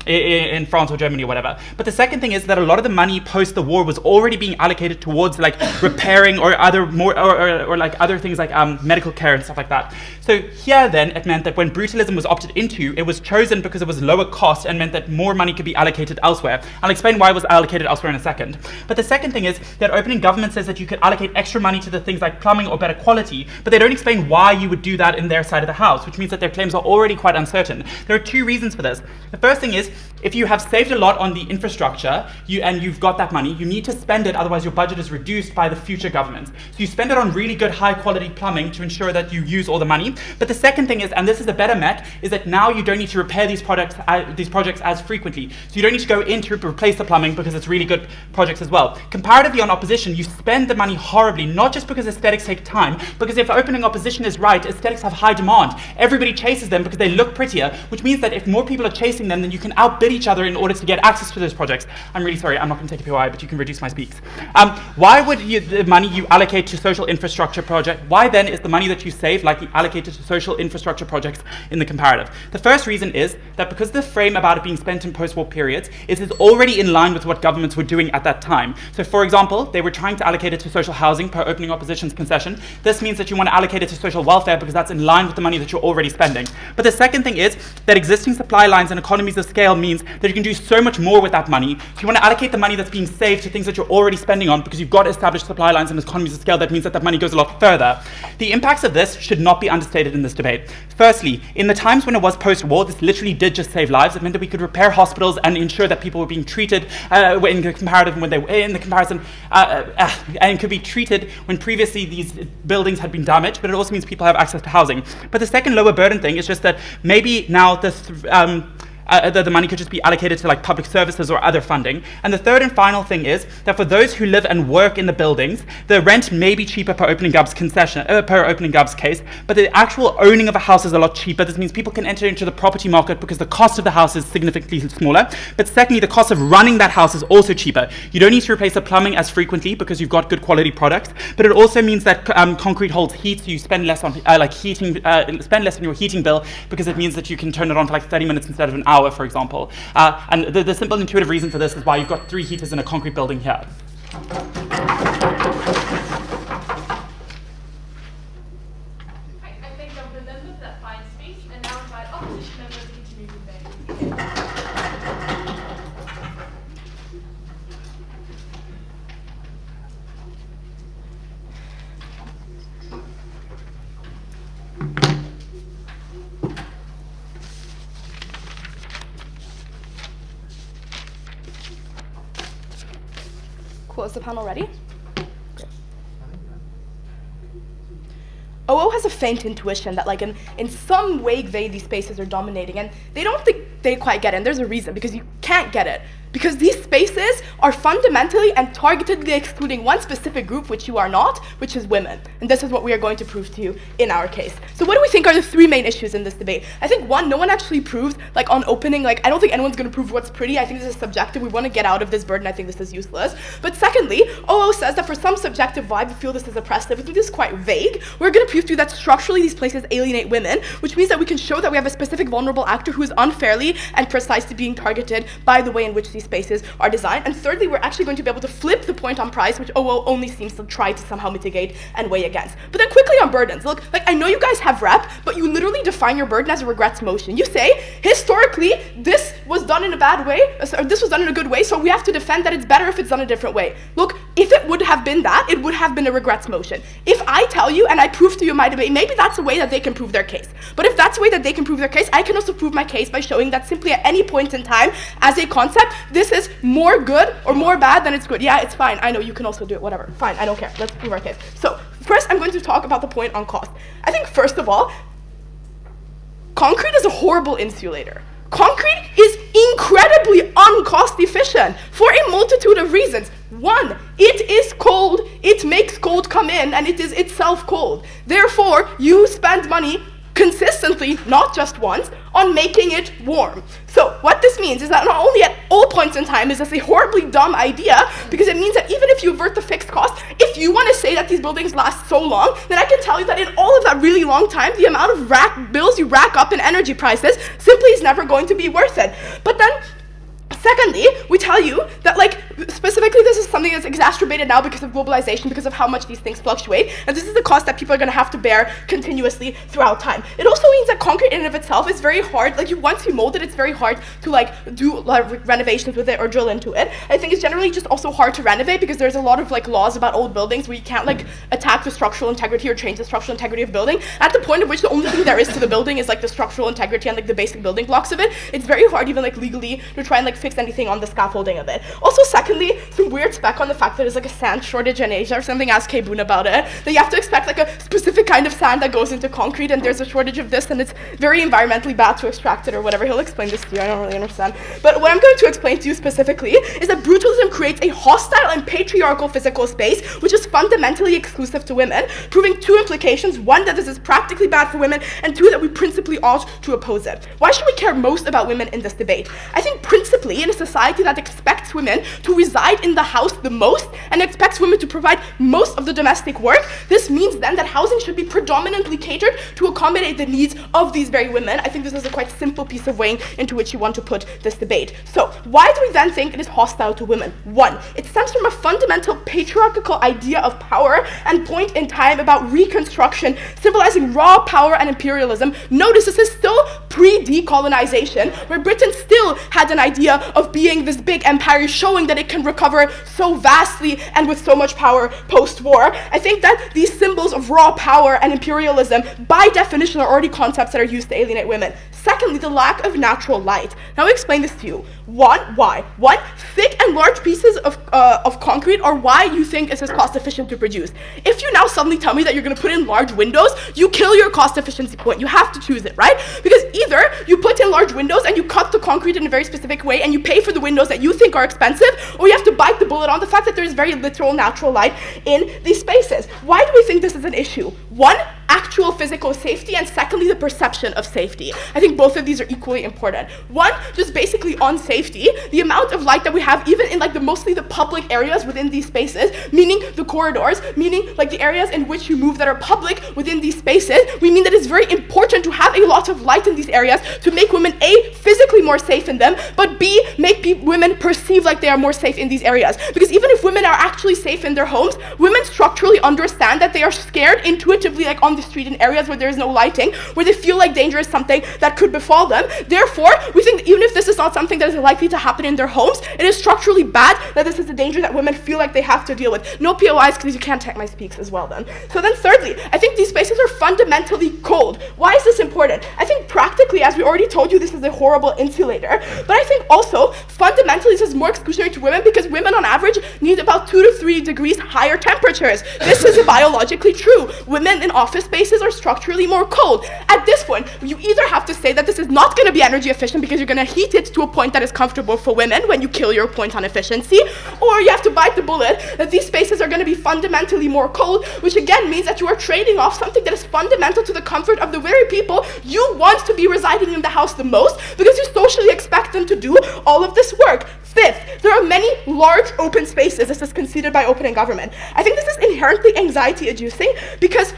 in France or Germany or whatever. But the second thing is that a lot of the money post the war was already being allocated towards repairing or other things like medical care and stuff like that. So here then it meant that when brutalism was opted into, it was chosen because it was lower cost and meant that more money could be allocated elsewhere. I'll explain why it was allocated elsewhere in a second. But the second thing is that opening government says that you could allocate extra money to the things like plumbing or better quality, but they don't explain why you would do that in their side of the house, which means that their claims are already quite uncertain. There are two reasons for this. The first thing is, if you have saved a lot on the infrastructure and you've got that money, you need to spend it, otherwise your budget is reduced by the future governments. So you spend it on really good high quality plumbing to ensure that you use all the money. But the second thing is, and this is a better mech, is that now you don't need to repair these projects as frequently. So you don't need to go in to replace the plumbing because it's really good projects as well. Comparatively on opposition, you spend the money horribly, not just because aesthetics take time, because if opening opposition is right, aesthetics have high demand. Everybody chases them because they look prettier, which means that if more people are chasing them, then you can outbid each other in order to get access to those projects. I'm really sorry, I'm not going to take a POI, but you can reduce my speaks. Why would the money you allocate to social infrastructure project, why then is the money that you save likely allocated to social infrastructure projects in the comparative? The first reason is that because the frame about it being spent in post-war periods is already in line with what governments were doing at that time. So for example, they were trying to allocate it to social housing per opening opposition's concession. This means that you want to allocate it to social welfare because that's in line with the money that you're already spending. But the second thing is that existing supply lines and economies of scale means that you can do so much more with that money. So you want to allocate the money that's being saved to things that you're already spending on because you've got established supply lines and economies of scale. That means that that money goes a lot further. The impacts of this should not be understated in this debate. Firstly, in the times when it was post-war, this literally did just save lives. It meant that we could repair hospitals and ensure that people were being treated in the comparative when they were in the comparison and could be treated when previously these buildings had been damaged, but it also means people have access to housing. But the second lower burden thing is just that maybe now the money could just be allocated to like public services or other funding. And the third and final thing is that for those who live and work in the buildings, the rent may be cheaper per opening gubs case, but the actual owning of a house is a lot cheaper. This means people can enter into the property market because the cost of the house is significantly smaller. But secondly, the cost of running that house is also cheaper. You don't need to replace the plumbing as frequently because you've got good quality products, but it also means that concrete holds heat, so you spend less on spend less on your heating bill because it means that you can turn it on for like 30 minutes instead of an hour, for example. And the simple intuitive reason for this is why you've got 3 heaters in a concrete building here. I think I've remembered that fine speech, and now invite opposition members to continue debate. Cool, is the panel ready? OO has a faint intuition that like in some vague way these spaces are dominating, and they don't think they quite get it, and there's a reason, because you can't get it. Because these spaces are fundamentally and targetedly excluding one specific group, which you are not, which is women. And this is what we are going to prove to you in our case. So what do we think are the 3 main issues in this debate? I think one, no one actually proves, like on opening, like I don't think anyone's gonna prove what's pretty. I think this is subjective. We wanna get out of this burden. I think this is useless. But secondly, OO says that for some subjective vibe, we feel this is oppressive. We think this is quite vague. We're gonna prove to you that structurally these places alienate women, which means that we can show that we have a specific vulnerable actor who is unfairly and precisely being targeted by the way in which these spaces are designed. And thirdly, we're actually going to be able to flip the point on price, which OO only seems to try to somehow mitigate and weigh against. But then quickly on burdens. Look, like I know you guys have rep, but you literally define your burden as a regrets motion. You say, historically, this was done in a bad way, or this was done in a good way, so we have to defend that it's better if it's done a different way. Look, if it would have been that, it would have been a regrets motion. If I tell you and I prove to you in my debate, maybe that's a way that they can prove their case. But if that's a way that they can prove their case, I can also prove my case by showing that simply at any point in time, as a concept, this is more good or more bad than it's good. Yeah, it's fine. I know you can also do it, whatever. Fine, I don't care. Let's prove our case. So first, I'm going to talk about the point on cost. I think first of all, concrete is a horrible insulator. Concrete is incredibly uncost efficient for a multitude of reasons. One, it is cold, it makes cold come in, and it is itself cold. Therefore, you spend money consistently, not just once, on making it warm. So what this means is that not only at all points in time is this a horribly dumb idea, because it means that even if you avert the fixed cost, if you want to say that these buildings last so long, then I can tell you that in all of that really long time, the amount of bills you rack up in energy prices simply is never going to be worth it. But then, secondly, we tell you that, like, specifically this is something that's exacerbated now because of globalization, because of how much these things fluctuate, and this is the cost that people are going to have to bear continuously throughout time. It also means that concrete in and of itself is very hard, like, once you mold it, it's very hard to, like, do renovations with it or drill into it. I think it's generally just also hard to renovate because there's a lot of, like, laws about old buildings where you can't, like, attack the structural integrity or change the structural integrity of building, at the point at which the only thing there is to the building is, like, the structural integrity and, like, the basic building blocks of it. It's very hard even, like, legally to try and, like, fix anything on the scaffolding of it. Also, secondly, some weird spec on the fact that there's like a sand shortage in Asia or something. Ask Boon about it. That you have to expect like a specific kind of sand that goes into concrete, and there's a shortage of this, and it's very environmentally bad to extract it or whatever. He'll explain this to you. I don't really understand. But what I'm going to explain to you specifically is that brutalism creates a hostile and patriarchal physical space which is fundamentally exclusive to women, proving 2 implications: one, that this is practically bad for women, and 2, that we principally ought to oppose it. Why should we care most about women in this debate? I think principally in a society that expects women to reside in the house the most and expects women to provide most of the domestic work, this means then that housing should be predominantly catered to accommodate the needs of these very women. I think this is a quite simple piece of weighing into which you want to put this debate. So why do we then think it is hostile to women? 1, it stems from a fundamental patriarchal idea of power and point in time about reconstruction, symbolizing raw power and imperialism. Notice this is still pre-decolonization, where Britain still had an idea of being this big empire, showing that it can recover so vastly and with so much power post-war. I think that these symbols of raw power and imperialism, by definition, are already concepts that are used to alienate women. Secondly, the lack of natural light. Now I'll explain this to you. Why? Thick and large pieces of concrete are why you think this is cost efficient to produce. If you now suddenly tell me that you're going to put in large windows, you kill your cost efficiency point. You have to choose it, right? Because even either you put in large windows and you cut the concrete in a very specific way and you pay for the windows that you think are expensive, or you have to bite the bullet on the fact that there's very literal natural light in these spaces. Why do we think this is an issue? One, actual physical safety, and secondly, the perception of safety. I think both of these are equally important. One, just basically on safety, the amount of light that we have even in like mostly the public areas within these spaces, meaning the corridors, meaning like the areas in which you move that are public within these spaces, we mean that it's very important to have a lot of light in these areas to make women A, physically more safe in them, but B, make women perceive like they are more safe in these areas. Because even if women are actually safe in their homes, women structurally understand that they are scared intuitively, like on the street in areas where there is no lighting, where they feel like danger is something that could befall them. Therefore, we think that even if this is not something that is likely to happen in their homes, it is structurally bad that this is a danger that women feel like they have to deal with. No POIs, because you can't take my speaks as well then. So then thirdly, I think these spaces are fundamentally cold. Why is this important? I think practically, as we already told you, this is a horrible insulator, but I think also fundamentally this is more exclusionary to women because women on average need about 2 to 3 degrees higher temperatures. This is biologically true. Women in office spaces are structurally more cold. At this point, you either have to say that this is not going to be energy efficient because you're going to heat it to a point that is comfortable for women when you kill your point on efficiency, or you have to bite the bullet that these spaces are going to be fundamentally more cold, which again means that you are trading off something that is fundamental to the comfort of the very people you want to be residing in the house the most because you socially expect them to do all of this work. Fifth, there are many large open spaces. This is conceded by open and government. I think this is inherently anxiety-inducing because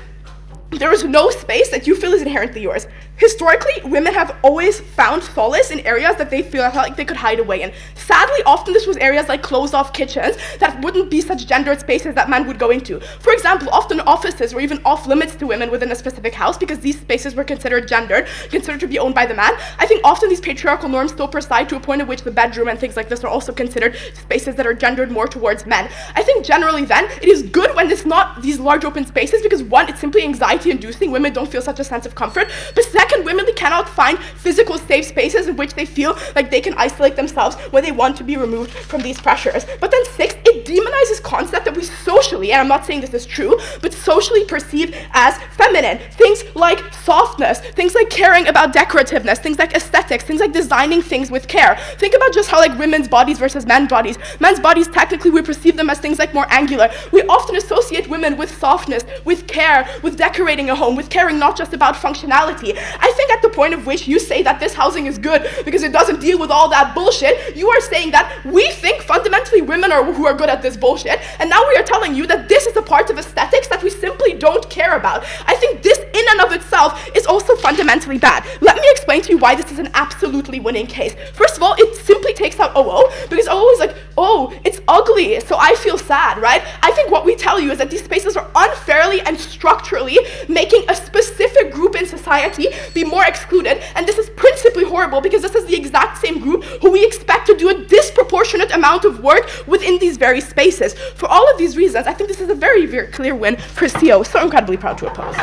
there is no space that you feel is inherently yours. Historically, women have always found solace in areas that they feel like they could hide away in. Sadly, often this was areas like closed-off kitchens that wouldn't be such gendered spaces that men would go into. For example, often offices were even off-limits to women within a specific house because these spaces were considered gendered, considered to be owned by the man. I think often these patriarchal norms still preside to a point at which the bedroom and things like this are also considered spaces that are gendered more towards men. I think generally then, it is good when it's not these large open spaces because one, it's simply anxiety-inducing. Women don't feel such a sense of comfort. But second, women cannot find physical safe spaces in which they feel like they can isolate themselves when they want to be removed from these pressures. But then sixth, it demonizes concepts that we socially, and I'm not saying this is true, but socially perceive as feminine. Things like softness, things like caring about decorativeness, things like aesthetics, things like designing things with care. Think about just how like women's bodies versus men's bodies. Men's bodies, technically, we perceive them as things like more angular. We often associate women with softness, with care, with decorating a home, with caring not just about functionality. I think at the point of which you say that this housing is good because it doesn't deal with all that bullshit, you are saying that we think fundamentally women are who are good at this bullshit, and now we are telling you that this is a part of aesthetics that we simply don't care about. I think this in and of itself is also fundamentally bad. Let me explain to you why this is an absolutely winning case. First of all, it simply takes out OO, because OO is like, oh, it's ugly, so I feel sad, right? I think what we tell you is that these spaces are unfairly and structurally making a specific group in society be more excluded, and this is principally horrible because this is the exact same group who we expect to do a disproportionate amount of work within these very spaces. For all of these reasons, I think this is a very, very clear win for CO, so incredibly proud to oppose. I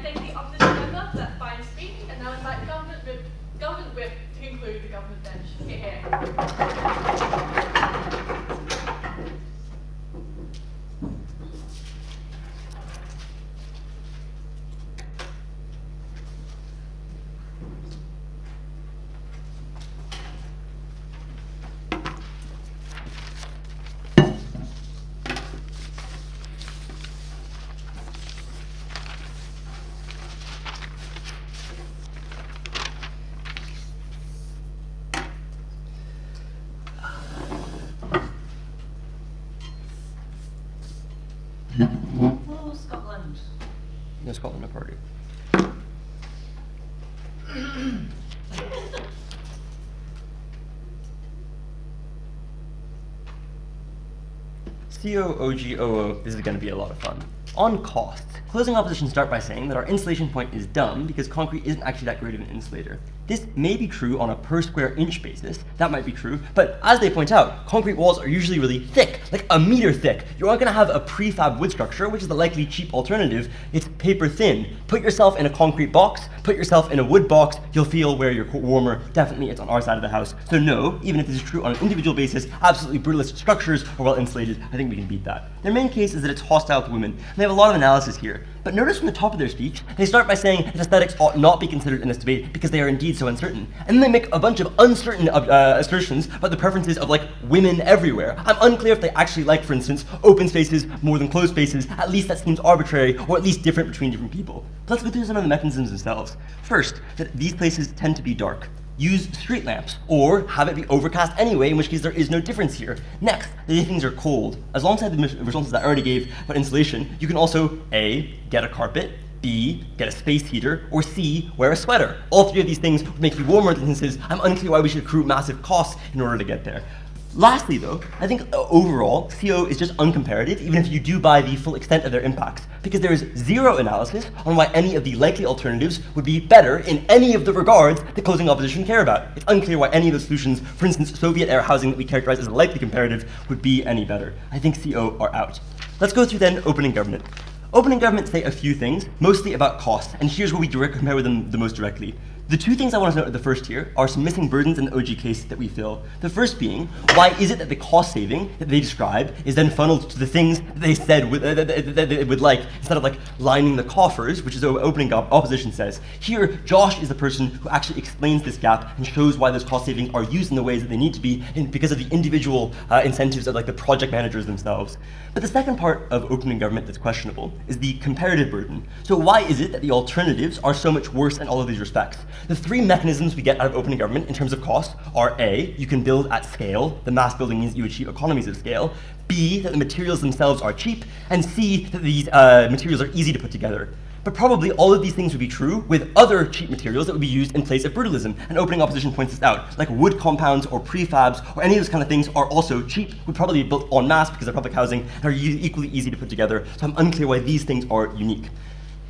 thank the opposition member for that fine speech, and now invite government whip to conclude the government bench. Here. Oh, Scotland. No Scotland, no party. COOGOO, this is going to be a lot of fun. On costs, closing opposition start by saying that our insulation point is dumb because concrete isn't actually that great of an insulator. This may be true on a per square inch basis, that might be true, but as they point out, concrete walls are usually really thick, like a meter thick. You're not gonna have a prefab wood structure, which is the likely cheap alternative. It's paper thin. Put yourself in a concrete box, put yourself in a wood box, you'll feel where you're warmer. Definitely it's on our side of the house. So no, even if this is true on an individual basis, absolutely brutalist structures are well insulated. I think we can beat that. Their main case is that it's hostile to women, and they have a lot of analysis here. But notice from the top of their speech, they start by saying that aesthetics ought not be considered in this debate because they are indeed so uncertain. And then they make a bunch of uncertain assertions about the preferences of like women everywhere. I'm unclear if they actually like, for instance, open spaces more than closed spaces. At least that seems arbitrary, or at least different between different people. Let's go through some of the mechanisms themselves. First, that these places tend to be dark. Use street lamps, or have it be overcast anyway, in which case there is no difference here. Next, the things are cold. Alongside the results that I already gave about insulation, you can also A, get a carpet, B, get a space heater, or C, wear a sweater. All three of these things would make you warmer in instances. I'm unclear why we should accrue massive costs in order to get there. Lastly though, I think overall, CO is just uncomparative, even if you do buy the full extent of their impacts, because there is zero analysis on why any of the likely alternatives would be better in any of the regards the closing opposition care about. It's unclear why any of the solutions, for instance, Soviet-era housing that we characterize as a likely comparative, would be any better. I think CO are out. Let's go through then opening government. Opening government say a few things, mostly about cost, and here's where we compare with them the most directly. The two things I want to note at the first here are some missing burdens in the OG case that we feel. The first being, why is it that the cost saving that they describe is then funneled to the things that they said that they would like, instead of like lining the coffers, which is what opening opposition says. Here, Josh is the person who actually explains this gap and shows why those cost savings are used in the ways that they need to be because of the individual incentives of like the project managers themselves. But the second part of opening government that's questionable is the comparative burden. So why is it that the alternatives are so much worse in all of these respects? The three mechanisms we get out of opening government in terms of cost are A, you can build at scale. The mass building means you achieve economies of scale. B, that the materials themselves are cheap. And C, that these materials are easy to put together. But probably all of these things would be true with other cheap materials that would be used in place of brutalism. And opening opposition points this out, like wood compounds or prefabs or any of those kind of things are also cheap, would probably be built en masse because they're public housing and are equally easy to put together. So I'm unclear why these things are unique.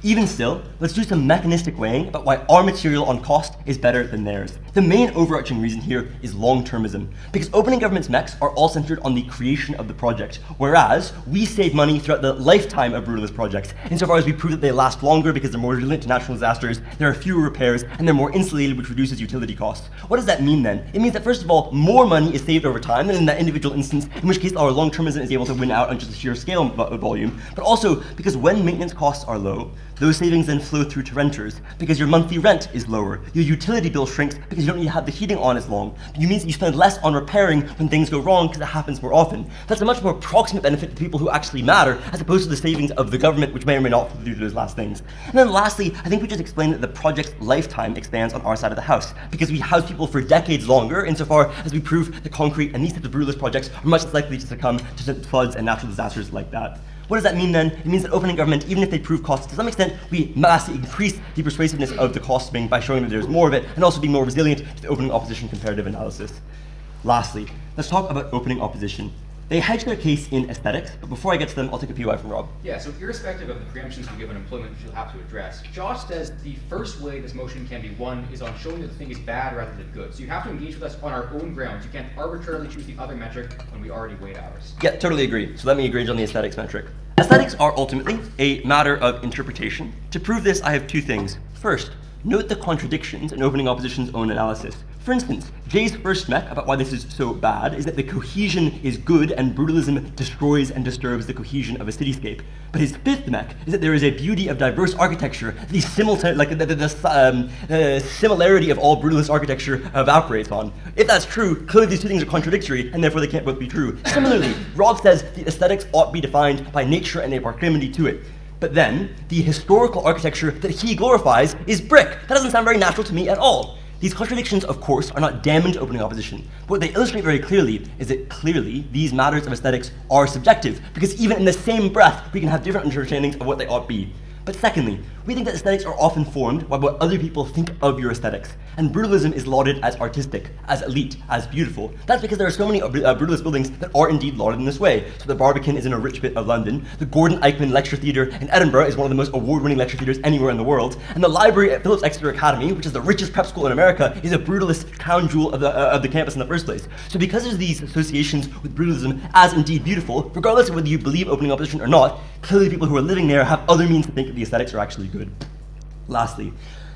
Even still, let's do some mechanistic weighing about why our material on cost is better than theirs. The main overarching reason here is long-termism, because opening government's mechs are all centered on the creation of the project, whereas we save money throughout the lifetime of brutalist projects, insofar as we prove that they last longer because they're more resilient to natural disasters, there are fewer repairs, and they're more insulated, which reduces utility costs. What does that mean then? It means that first of all, more money is saved over time than in that individual instance, in which case our long-termism is able to win out on just the sheer scale volume, but also because when maintenance costs are low, those savings then flow through to renters, because your monthly rent is lower. Your utility bill shrinks because you don't need to have the heating on as long. It means that you spend less on repairing when things go wrong because it happens more often. That's a much more proximate benefit to people who actually matter, as opposed to the savings of the government, which may or may not flow through to those last things. And then lastly, I think we just explained that the project's lifetime expands on our side of the house, because we house people for decades longer, insofar as we prove that concrete and these types of brutalist projects are much less likely to succumb to floods and natural disasters like that. What does that mean then? It means that opening government, even if they prove costs, to some extent, we massively increase the persuasiveness of the cost being by showing that there's more of it, and also being more resilient to the opening opposition comparative analysis. Lastly, let's talk about opening opposition. They hedge their case in aesthetics, but before I get to them, I'll take a PY from Rob. Yeah, so irrespective of the preemptions we give on employment, which you'll have to address, Josh says the first way this motion can be won is on showing that the thing is bad rather than good. So you have to engage with us on our own grounds. You can't arbitrarily choose the other metric when we already weighed ours. Yeah, totally agree. So let me engage on the aesthetics metric. Aesthetics are ultimately a matter of interpretation. To prove this, I have two things. First, note the contradictions in opening opposition's own analysis. For instance, Jay's first mech about why this is so bad is that the cohesion is good and brutalism destroys and disturbs the cohesion of a cityscape. But his fifth mech is that there is a beauty of diverse architecture, the similarity of all brutalist architecture evaporates on. If that's true, clearly these two things are contradictory, and therefore they can't both be true. Similarly, Rob says the aesthetics ought to be defined by nature and a proximity to it. But then, the historical architecture that he glorifies is brick. That doesn't sound very natural to me at all. These contradictions, of course, are not damning to opening opposition. But what they illustrate very clearly is that clearly these matters of aesthetics are subjective, because even in the same breath, we can have different understandings of what they ought to be. But secondly, We think that aesthetics are often formed by what other people think of your aesthetics. And brutalism is lauded as artistic, as elite, as beautiful. That's because there are so many brutalist buildings that are indeed lauded in this way. So the Barbican is in a rich bit of London, the Gordon Eichmann Lecture Theatre in Edinburgh is one of the most award-winning lecture theatres anywhere in the world, and the library at Phillips Exeter Academy, which is the richest prep school in America, is a brutalist crown jewel of the campus in the first place. So because there's these associations with brutalism as indeed beautiful, regardless of whether you believe opening opposition or not, clearly people who are living there have other means to think that the aesthetics are actually good. Lastly,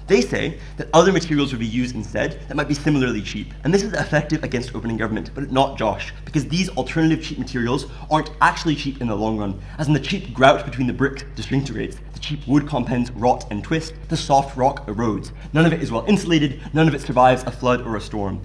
they say that other materials would be used instead that might be similarly cheap. And this is effective against opening government, but not Josh, because these alternative cheap materials aren't actually cheap in the long run, as in the cheap grout between the bricks disintegrates, the cheap wood compounds rot and twist, the soft rock erodes. None of it is well insulated, none of it survives a flood or a storm.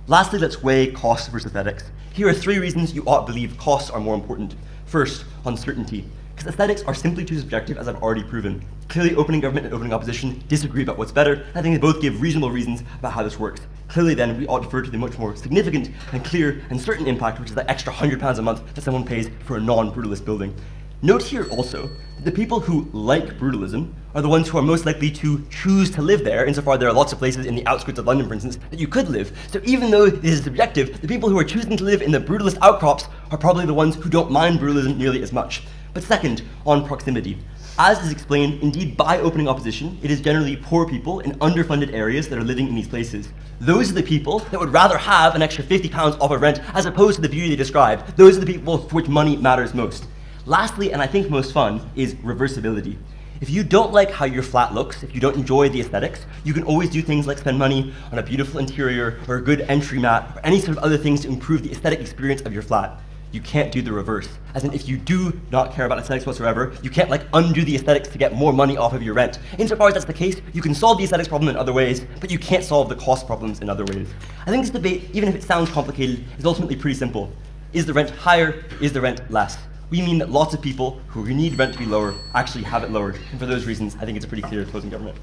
Lastly, let's weigh costs versus aesthetics. Here are 3 reasons you ought to believe costs are more important. First, uncertainty. Because aesthetics are simply too subjective, as I've already proven. Clearly, opening government and opening opposition disagree about what's better. I think they both give reasonable reasons about how this works. Clearly, then, we ought to defer to the much more significant and clear and certain impact, which is the extra £100 a month that someone pays for a non-brutalist building. Note here also that the people who like brutalism are the ones who are most likely to choose to live there, insofar there are lots of places in the outskirts of London, for instance, that you could live. So even though this is subjective, the people who are choosing to live in the brutalist outcrops are probably the ones who don't mind brutalism nearly as much. But second, on proximity. As is explained, indeed, by opening opposition, it is generally poor people in underfunded areas that are living in these places. Those are the people that would rather have an extra £50 off of rent as opposed to the beauty they described. Those are the people for which money matters most. Lastly, and I think most fun, is reversibility. If you don't like how your flat looks, if you don't enjoy the aesthetics, you can always do things like spend money on a beautiful interior or a good entry mat or any sort of other things to improve the aesthetic experience of your flat. You can't do the reverse. As in, if you do not care about aesthetics whatsoever, you can't undo the aesthetics to get more money off of your rent. Insofar as that's the case, you can solve the aesthetics problem in other ways, but you can't solve the cost problems in other ways. I think this debate, even if it sounds complicated, is ultimately pretty simple. Is the rent higher? Is the rent less? We mean that lots of people who need rent to be lower actually have it lowered. And for those reasons, I think it's pretty clear opposing government.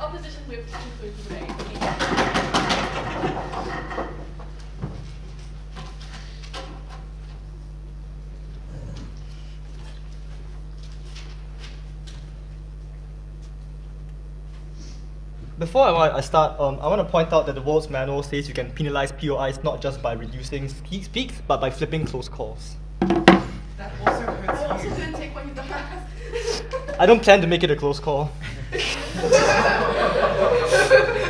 Opposition whip to conclude the debate. Before I start, I want to point out that the World's Manual says you can penalize POIs not just by reducing peaks, but by flipping close calls. That also hurts I also you. didn't take what you done. I don't plan to make it a close call.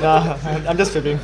Nah, I'm just fibbing.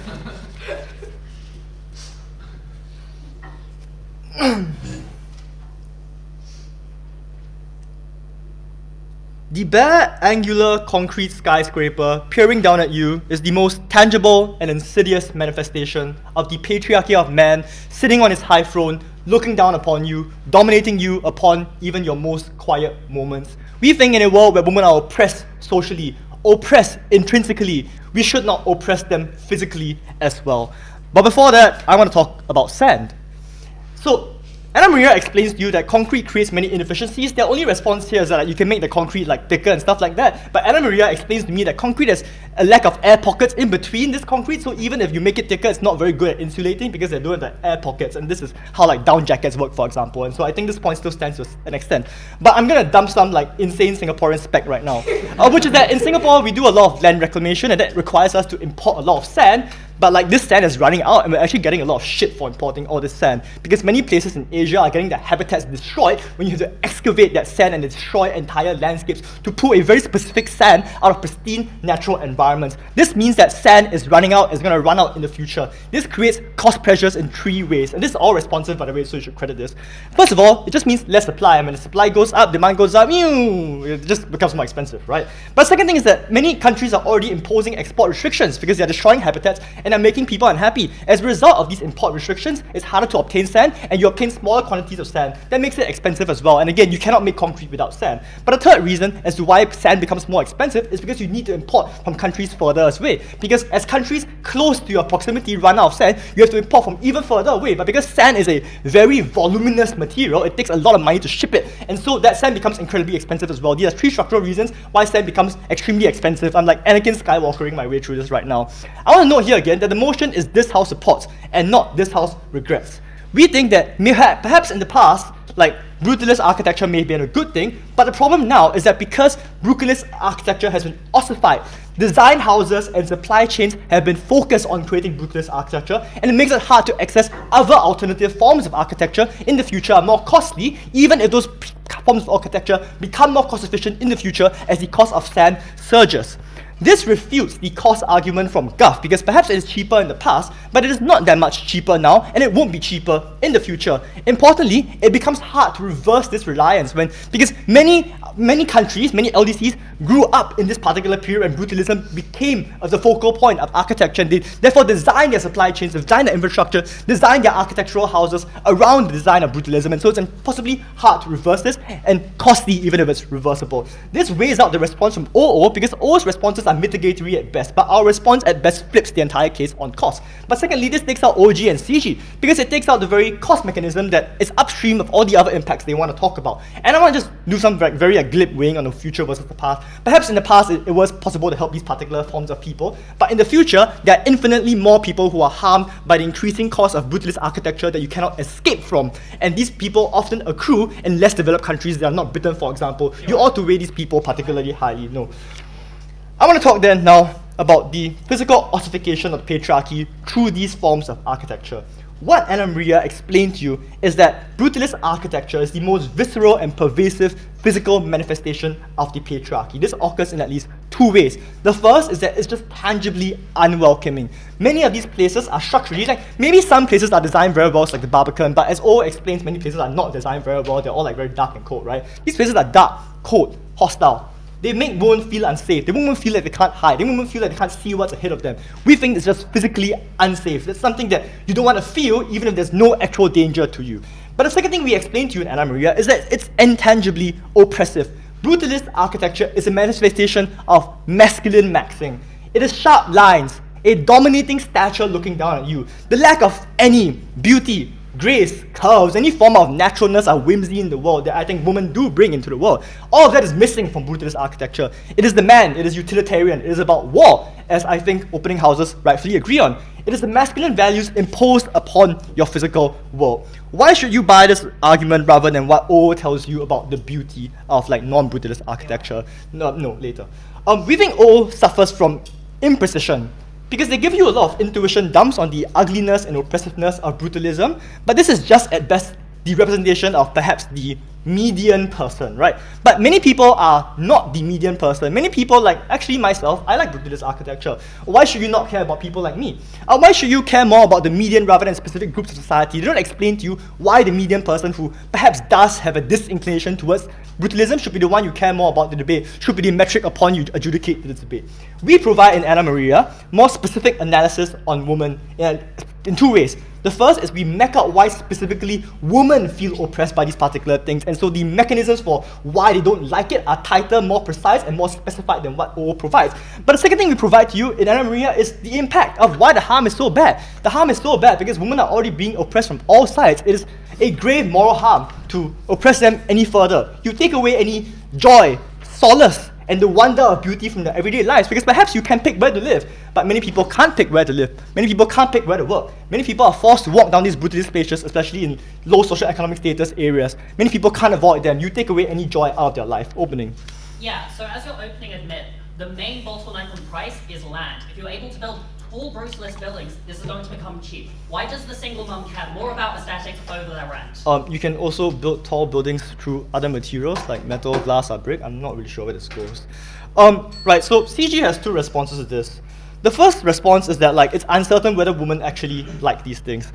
The bare, angular, concrete skyscraper peering down at you is the most tangible and insidious manifestation of the patriarchy of man sitting on his high throne, looking down upon you, dominating you upon even your most quiet moments. We think in a world where women are oppressed socially, oppressed intrinsically, we should not oppress them physically as well. But before that, I want to talk about sand. So, Anna Maria explains to you that concrete creates many inefficiencies. Their only response here is that you can make the concrete thicker and stuff like that. But Anna Maria explains to me that concrete has a lack of air pockets in between this concrete, so even if you make it thicker, it's not very good at insulating because they don't have the air pockets. And this is how down jackets work, for example. And so I think this point still stands to an extent. But I'm gonna dump some insane Singaporean spec right now, which is that in Singapore we do a lot of land reclamation, and that requires us to import a lot of sand. But this sand is running out, and we're actually getting a lot of shit for importing all this sand, because many places in Asia are getting their habitats destroyed when you have to excavate that sand and destroy entire landscapes to pull a very specific sand out of pristine natural environments. This means that sand is running out, is going to run out in the future. This creates cost pressures in 3 ways, and this is all responsive, by the way, so you should credit this. First of all, it just means less supply, and when the supply goes up, demand goes up, it just becomes more expensive, right? But second thing is that many countries are already imposing export restrictions because they're destroying habitats and are making people unhappy. As a result of these import restrictions, it's harder to obtain sand, and you obtain smaller quantities of sand. That makes it expensive as well. And again, you cannot make concrete without sand. But the third reason as to why sand becomes more expensive is because you need to import from countries further away. Because as countries close to your proximity run out of sand, you have to import from even further away. But because sand is a very voluminous material, it takes a lot of money to ship it. And so that sand becomes incredibly expensive as well. These are 3 structural reasons why sand becomes extremely expensive. I'm like Anakin Skywalkering my way through this right now. I want to note here again again that the motion is this house supports and not this house regrets. We think that perhaps in the past, like brutalist architecture may have been a good thing, but the problem now is that because brutalist architecture has been ossified, design houses and supply chains have been focused on creating brutalist architecture, and it makes it hard to access other alternative forms of architecture in the future are more costly, even if those forms of architecture become more cost efficient in the future as the cost of sand surges. This refutes the cost argument from Guff, because perhaps it is cheaper in the past, but it is not that much cheaper now, and it won't be cheaper in the future. Importantly, it becomes hard to reverse this reliance because many countries, many LDCs grew up in this particular period and brutalism became the focal point of architecture, and they therefore designed their supply chains, designed their infrastructure, designed their architectural houses around the design of brutalism, and so it's impossibly hard to reverse this and costly even if it's reversible. This weighs out the response from OO because OO's responses are mitigatory at best, but our response at best flips the entire case on cost. But secondly, this takes out OG and CG because it takes out the very cost mechanism that is upstream of all the other impacts they want to talk about. And I want to just do some very glib weighing on the future versus the past. Perhaps in the past it was possible to help these particular forms of people, but in the future there are infinitely more people who are harmed by the increasing cost of brutalist architecture that you cannot escape from. And these people often accrue in less developed countries that are not Britain, for example. You ought to rate these people particularly highly. No. I want to talk then now about the physical ossification of patriarchy through these forms of architecture. What Anna Maria explained to you is that brutalist architecture is the most visceral and pervasive physical manifestation of the patriarchy. This occurs in at least two ways. The first is that it's just tangibly unwelcoming. Many of these places are structurally, like maybe some places are designed very well, like the Barbican, but as O explains, many places are not designed very well. They're all like very dark and cold, right? These places are dark, cold, hostile. They make women feel unsafe. They make women feel like they can't hide. They make women feel like they can't see what's ahead of them. We think it's just physically unsafe. That's something that you don't want to feel even if there's no actual danger to you. But the second thing we explained to you in Anna Maria is that it's intangibly oppressive. Brutalist architecture is a manifestation of masculine maxing. It is sharp lines, a dominating stature looking down at you, the lack of any beauty, grace, curves, any form of naturalness or whimsy in the world that I think women do bring into the world. All of that is missing from brutalist architecture. It is the man, it is utilitarian, it is about war, as I think opening houses rightfully agree on. It is the masculine values imposed upon your physical world. Why should you buy this argument rather than what O tells you about the beauty of like non-brutalist architecture? No, later. We think O suffers from imprecision, because they give you a lot of intuition dumps on the ugliness and oppressiveness of brutalism, but this is just at best the representation of perhaps the median person, right? But many people are not the median person. Many people, like actually myself, I like brutalist architecture. Why should you not care about people like me? Why should you care more about the median rather than specific groups of society? They don't explain to you why the median person who perhaps does have a disinclination towards brutalism should be the one you care more about the debate, should be the metric upon you adjudicate the debate. We provide in Anna Maria more specific analysis on women in two ways. The first is we map out why specifically women feel oppressed by these particular things, and so the mechanisms for why they don't like it are tighter, more precise, and more specified than what O provides. But the second thing we provide to you in Anna Maria is the impact of why the harm is so bad. The harm is so bad because women are already being oppressed from all sides. It is a grave moral harm to oppress them any further. You take away any joy, solace, and the wonder of beauty from their everyday lives, because perhaps you can pick where to live, but many people can't pick where to live. Many people can't pick where to work. Many people are forced to walk down these brutalist spaces, especially in low social economic status areas. Many people can't avoid them. You take away any joy out of their life. Opening. Yeah, so as your opening admit, the main bottleneck on price is land. If you're able to build tall brutalist buildings, this is going to become cheap. Why does the single mum care more about aesthetics over their rent? You can also build tall buildings through other materials like metal, glass, or brick. I'm not really sure where this goes. Right, so CG has two responses to this. The first response is that it's uncertain whether women actually like these things.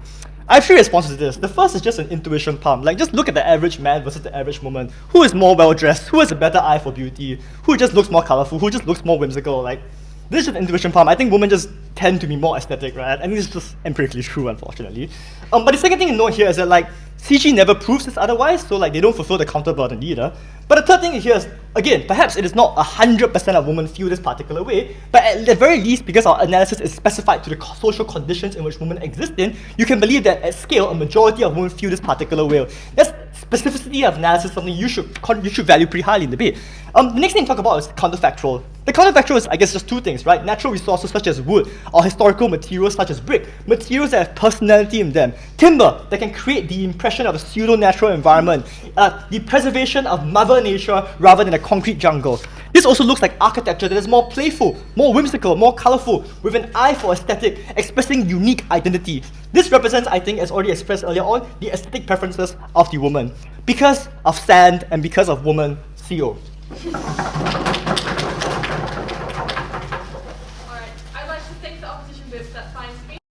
I have three responses to this. The first is just an intuition pump. Just look at the average man versus the average woman. Who is more well-dressed? Who has a better eye for beauty? Who just looks more colorful? Who just looks more whimsical? This is just an intuition pump. I think women just tend to be more aesthetic, right? And this is just empirically true, unfortunately. But the second thing to note here is that CG never proves this otherwise, so they don't fulfill the counter burden either. But the third thing here is, again, perhaps it is not 100% of women feel this particular way, but at the very least, because our analysis is specified to the social conditions in which women exist in, you can believe that at scale, a majority of women feel this particular way. That's specificity of analysis, something you should value pretty highly in the debate. The next thing to talk about is counterfactual The counterfactual is, I guess, just two things, right? Natural resources such as wood, or historical materials such as brick, materials that have personality in them. Timber, that can create the impression of a pseudo-natural environment. The preservation of Mother Nature rather than a concrete jungle. This also looks like architecture that is more playful, more whimsical, more colorful, with an eye for aesthetic, expressing unique identity. This represents, I think, as already expressed earlier on, the aesthetic preferences of the woman. Because of sand and because of woman, CO.